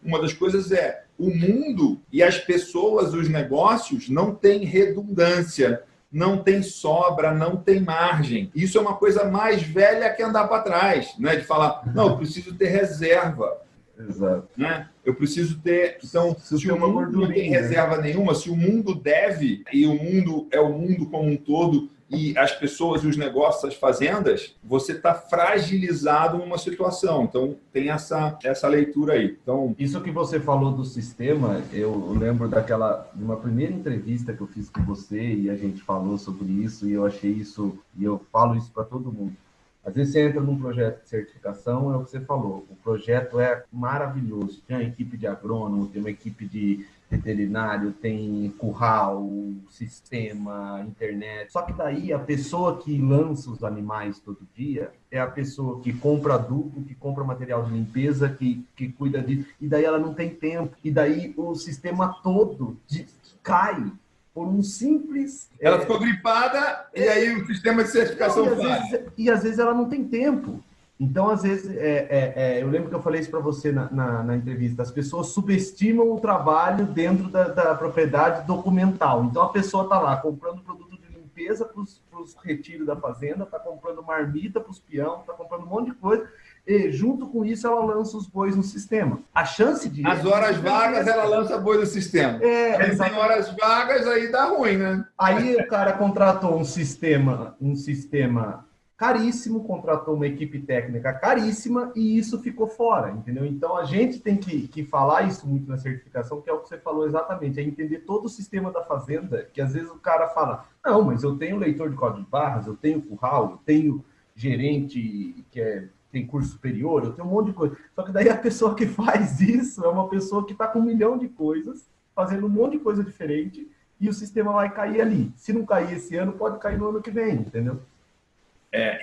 uma das coisas o mundo e as pessoas, os negócios não têm redundância, não tem sobra, não tem margem. Isso é uma coisa mais velha que andar para trás, né? De falar, não, eu preciso ter reserva. Exato. Né? Eu preciso ter... Então, se o mundo não tem reserva nenhuma, se o mundo deve, e o mundo é o mundo como um todo, e as pessoas, os negócios, as fazendas, você está fragilizado numa situação. Então, tem essa leitura aí. Então, isso que você falou do sistema, eu lembro de uma primeira entrevista que eu fiz com você e a gente falou sobre isso e eu achei isso, e eu falo isso para todo mundo. Às vezes você entra num projeto de certificação, é o que você falou, o projeto é maravilhoso, tem uma equipe de agrônomo, tem uma equipe de veterinário, tem curral, sistema, internet. Só que daí a pessoa que lança os animais todo dia é a pessoa que compra adubo, que compra material de limpeza, que cuida disso, e daí ela não tem tempo. E daí o sistema todo cai por um simples... Ela ficou gripada e aí o sistema de certificação e às vezes ela não tem tempo. Então, às vezes, eu lembro que eu falei isso para você na entrevista, as pessoas subestimam o trabalho dentro da propriedade documental. Então, a pessoa está lá comprando produto de limpeza para os retiros da fazenda, está comprando marmita para os peão, está comprando um monte de coisa, e junto com isso ela lança os bois no sistema. A chance de... As horas vagas ela lança boi no sistema. Tem horas vagas, aí dá ruim, né? Aí o cara contratou um sistema caríssimo, contratou uma equipe técnica caríssima e isso ficou fora, entendeu? Então, a gente tem que falar isso muito na certificação, que é o que você falou exatamente, é entender todo o sistema da fazenda, que às vezes o cara fala, não, mas eu tenho leitor de código de barras, eu tenho curral, eu tenho gerente tem curso superior, eu tenho um monte de coisa. Só que daí a pessoa que faz isso é uma pessoa que está com 1 milhão de coisas, fazendo um monte de coisa diferente, e o sistema vai cair ali. Se não cair esse ano, pode cair no ano que vem, entendeu?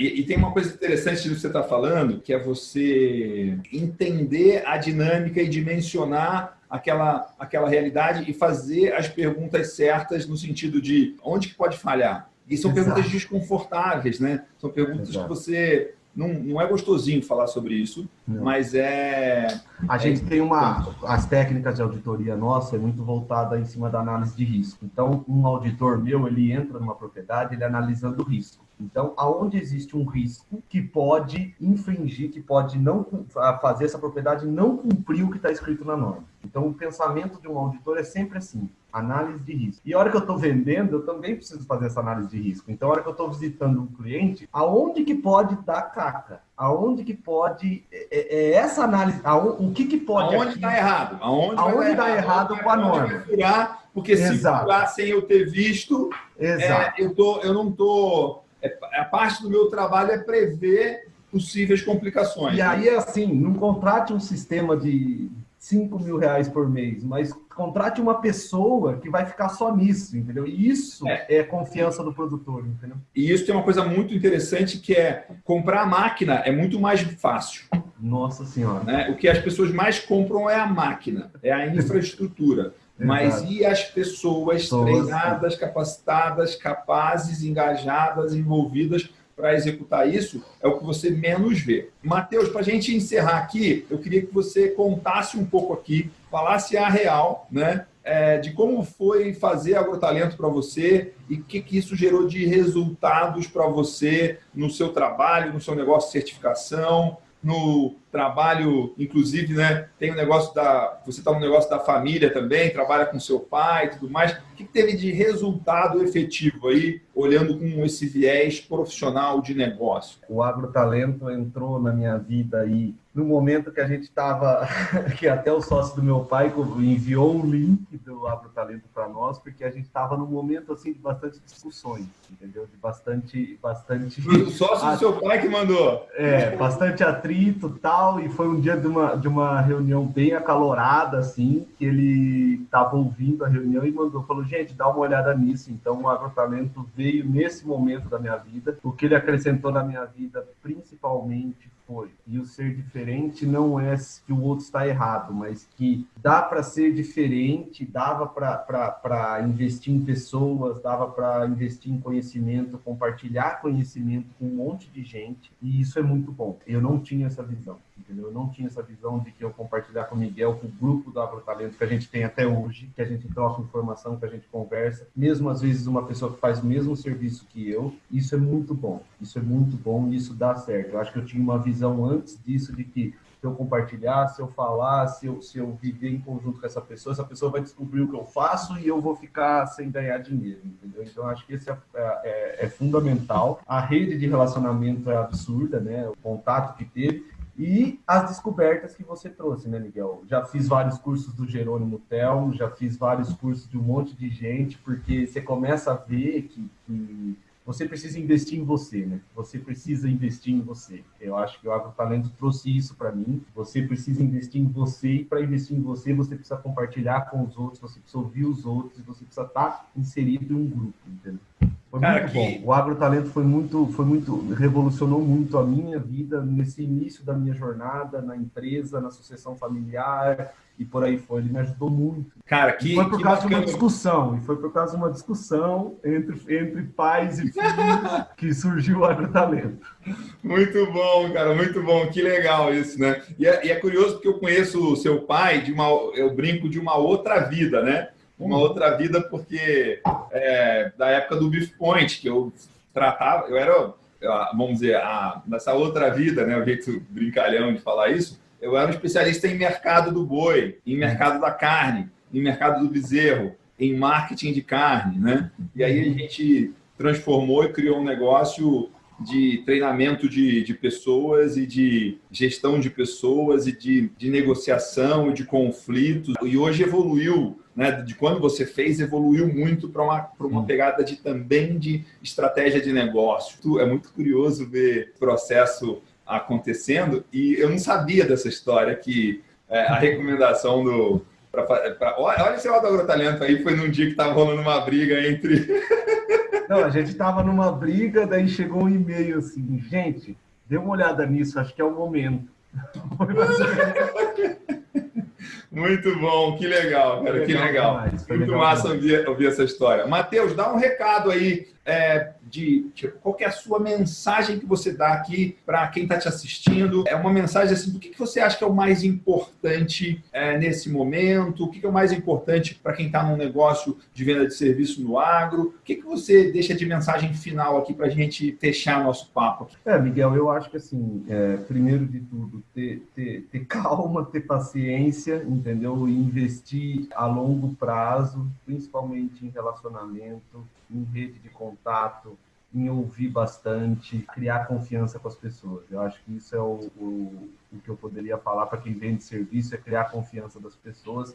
E tem uma coisa interessante do que você está falando, que é você entender a dinâmica e dimensionar aquela realidade e fazer as perguntas certas no sentido de onde que pode falhar. E são perguntas desconfortáveis, né? São perguntas que você... Não é gostosinho falar sobre isso, mas A gente tem as técnicas de auditoria nossa é muito voltada em cima da análise de risco. Então, um auditor meu, ele entra numa propriedade, ele analisando o risco. Então, aonde existe um risco que pode infringir, que pode não fazer essa propriedade não cumprir o que está escrito na norma. Então, o pensamento de um auditor é sempre assim, análise de risco. E a hora que eu estou vendendo, eu também preciso fazer essa análise de risco. Então, a hora que eu estou visitando um cliente, aonde que pode dar caca? Aonde que pode... essa análise, o que pode... Aonde está errado? Aonde dá errado com a norma? Porque se furar sem eu ter visto, eu não estou... A parte do meu trabalho é prever possíveis complicações. E aí, assim, não contrate um sistema de 5 mil reais por mês, mas contrate uma pessoa que vai ficar só nisso, entendeu? E isso é confiança do produtor, entendeu? E isso tem uma coisa muito interessante que é comprar a máquina é muito mais fácil. Nossa Senhora. Né? O que as pessoas mais compram é a máquina, é a infraestrutura. Mas e as pessoas treinadas, capacitadas, capazes, engajadas, envolvidas para executar isso, é o que você menos vê. Matheus, para a gente encerrar aqui, eu queria que você contasse um pouco aqui, falasse a real, né, de como foi fazer Agrotalento para você e o que isso gerou de resultados para você no seu trabalho, no seu negócio de certificação, no trabalho, inclusive, né, tem o negócio você está no negócio da família também, trabalha com seu pai e tudo mais. O que teve de resultado efetivo aí, olhando com esse viés profissional de negócio? O Agrotalento entrou na minha vida aí no momento que a gente estava, que até o sócio do meu pai enviou um link do Agrotalento para nós, porque a gente estava num momento assim de bastante discussões, entendeu? De bastante. O sócio do seu pai que mandou. Bastante atrito, tal. E foi um dia de uma reunião bem acalorada, assim, que ele estava ouvindo a reunião e falou, gente, dá uma olhada nisso. Então, o Agrotalento veio nesse momento da minha vida. O que ele acrescentou na minha vida, principalmente, e o ser diferente não é que o outro está errado, mas que dá para ser diferente, dava para investir em pessoas, dava para investir em conhecimento, compartilhar conhecimento com um monte de gente, e isso é muito bom. Eu não tinha essa visão, entendeu? Eu não tinha essa visão de que eu compartilhar com o Miguel, com o grupo do Agrotalento que a gente tem até hoje, que a gente troca informação, que a gente conversa, mesmo às vezes uma pessoa que faz o mesmo serviço que eu, isso é muito bom, e isso dá certo. Eu acho que eu tinha uma visão antes disso de que se eu compartilhar, se eu falar, se eu viver em conjunto com essa pessoa vai descobrir o que eu faço e eu vou ficar sem ganhar dinheiro, entendeu? Então, acho que esse é fundamental. A rede de relacionamento é absurda, né? O contato que teve e as descobertas que você trouxe, né, Miguel? Já fiz vários cursos do Jerônimo Telmo, já fiz vários cursos de um monte de gente, porque você começa a ver que você precisa investir em você, né? Você precisa investir em você. Eu acho que o Agrotalento trouxe isso para mim. Você precisa investir em você e para investir em você, você precisa compartilhar com os outros, você precisa ouvir os outros, você precisa estar inserido em um grupo, entendeu? Foi muito bom. O Agrotalento revolucionou muito a minha vida nesse início da minha jornada na empresa, na sucessão familiar e por aí foi. Ele me ajudou muito. Cara, foi por causa de uma discussão. E foi por causa de uma discussão entre pais e filhos que surgiu o Agrotalento. Muito bom, cara, muito bom. Que legal isso, né? E é curioso porque eu conheço o seu pai eu brinco de uma outra vida, né? Uma outra vida porque da época do Beef Point, que eu tratava, eu era, vamos dizer, nessa outra vida, né? O jeito brincalhão de falar isso, eu era um especialista em mercado do boi, em mercado da carne, em mercado do bezerro, em marketing de carne, né? E aí a gente transformou e criou um negócio de treinamento de pessoas e de gestão de pessoas e de negociação e de conflitos. E hoje evoluiu, né? De quando você fez, evoluiu muito para uma pegada também de estratégia de negócio. É muito curioso ver o processo acontecendo e eu não sabia dessa história que a recomendação olha esse lado do Agrotalento aí, foi num dia que estava rolando uma briga entre... Não, a gente estava numa briga, daí chegou um e-mail assim, gente, dê uma olhada nisso, acho que é o momento. Muito bom, que legal, cara, que legal. Demais, muito massa ouvir essa história. Matheus, dá um recado aí qual que é a sua mensagem que você dá aqui para quem está te assistindo. É uma mensagem assim, do que você acha que é o mais importante nesse momento? O que é o mais importante para quem está num negócio de venda de serviço no agro? O que você deixa de mensagem final aqui para a gente fechar nosso papo aqui? Miguel, eu acho que assim, primeiro de tudo, ter calma, ter paciência, entendeu? E investir a longo prazo, principalmente em relacionamento, em rede de contato, em ouvir bastante, criar confiança com as pessoas. Eu acho que isso é o que eu poderia falar para quem vende serviço, é criar confiança das pessoas.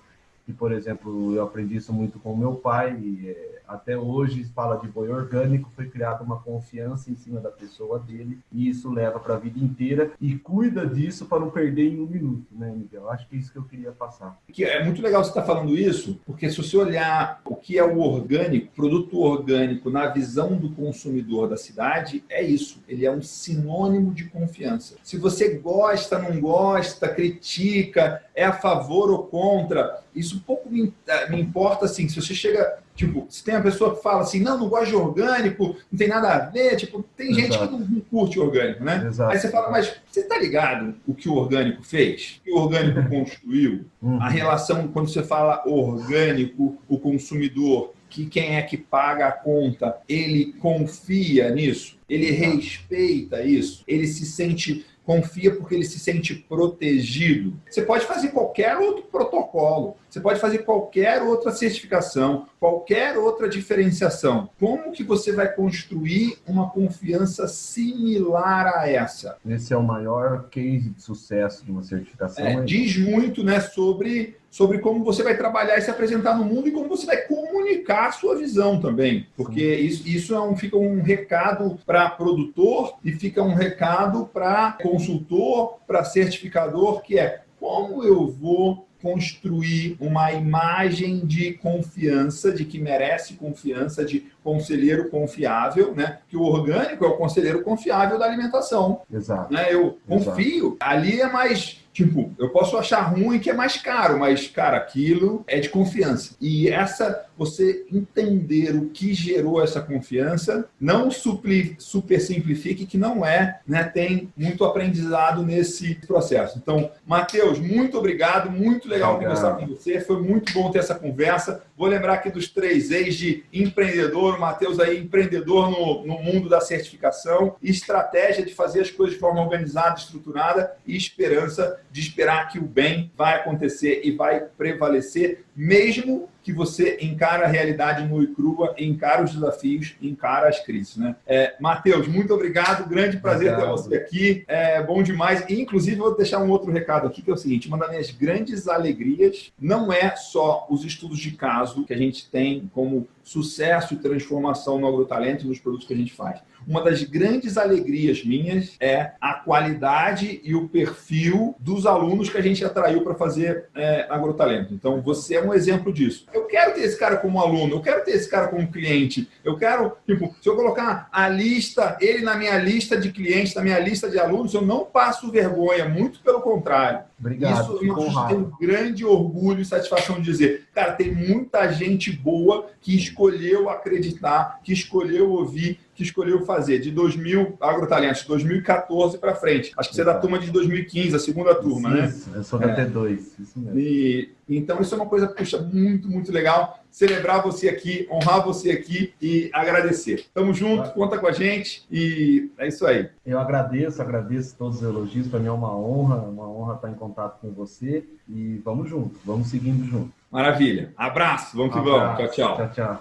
E, por exemplo, eu aprendi isso muito com o meu pai, e até hoje fala de boi orgânico, foi criada uma confiança em cima da pessoa dele, e isso leva para a vida inteira, e cuida disso para não perder em um minuto, né, Miguel? Acho que é isso que eu queria passar. É muito legal você estar falando isso, porque se você olhar o que é o orgânico, produto orgânico na visão do consumidor da cidade, é isso, ele é um sinônimo de confiança. Se você gosta, não gosta, critica, é a favor ou contra, isso isso pouco me importa, assim, se você chega, tipo, se tem uma pessoa que fala assim, não gosto de orgânico, não tem nada a ver, tipo, tem gente que não curte orgânico, né? Exato. Aí você fala, mas você tá ligado o que o orgânico fez? O que o orgânico construiu? A relação, quando você fala orgânico, o consumidor, que quem é que paga a conta, ele confia nisso, ele respeita isso, ele se sente... confia porque ele se sente protegido. Você pode fazer qualquer outro protocolo, você pode fazer qualquer outra certificação, qualquer outra diferenciação. Como que você vai construir uma confiança similar a essa? Esse é o maior case de sucesso de uma certificação. Diz muito, né, sobre como você vai trabalhar e se apresentar no mundo e como você vai comunicar a sua visão também. Porque isso fica um recado para produtor e fica um recado para consultor, para certificador, que é como eu vou construir uma imagem de confiança, de que merece confiança, de conselheiro confiável, né? Que o orgânico é o conselheiro confiável da alimentação. Exato. Né? Eu confio. Ali é mais... Tipo, eu posso achar ruim que é mais caro, mas, cara, aquilo é de confiança. E você entender o que gerou essa confiança, não super simplifique, que não é, né? Tem muito aprendizado nesse processo. Então, Matheus, muito obrigado, muito legal conversar com você, foi muito bom ter essa conversa. Vou lembrar aqui dos 3 E's de empreendedor, o Matheus aí, empreendedor no mundo da certificação, estratégia de fazer as coisas de forma organizada, estruturada e esperança de esperar que o bem vai acontecer e vai prevalecer, mesmo que você encara a realidade nua e crua, encara os desafios, encara as crises, né? Matheus, muito obrigado, grande prazer ter você aqui, bom demais. E, inclusive, vou deixar um outro recado aqui, que é o seguinte, uma das minhas grandes alegrias não é só os estudos de caso que a gente tem como sucesso e transformação no Agrotalento e nos produtos que a gente faz. Uma das grandes alegrias minhas é a qualidade e o perfil dos alunos que a gente atraiu para fazer Agrotalento. Então, você é um exemplo disso. Eu quero ter esse cara como aluno, eu quero ter esse cara como cliente, eu quero, tipo, se eu colocar ele na minha lista de clientes, na minha lista de alunos, eu não passo vergonha, muito pelo contrário. Obrigado. Isso eu tenho grande orgulho e satisfação de dizer, cara, tem muita gente boa que escolheu acreditar, que escolheu ouvir, que escolheu fazer de Agrotalentos, 2014 para frente. Acho que você é da turma de 2015, a segunda turma, né? Eu sou da T2, isso mesmo. Então, isso é uma coisa, puxa, muito, muito legal. Celebrar você aqui, honrar você aqui e agradecer. Tamo junto, conta com a gente e é isso aí. Eu agradeço todos os elogios. Para mim é uma honra estar em contato com você e vamos junto, vamos seguindo junto. Maravilha. Abraço, vamos que vamos. Tchau, tchau. Tchau, tchau.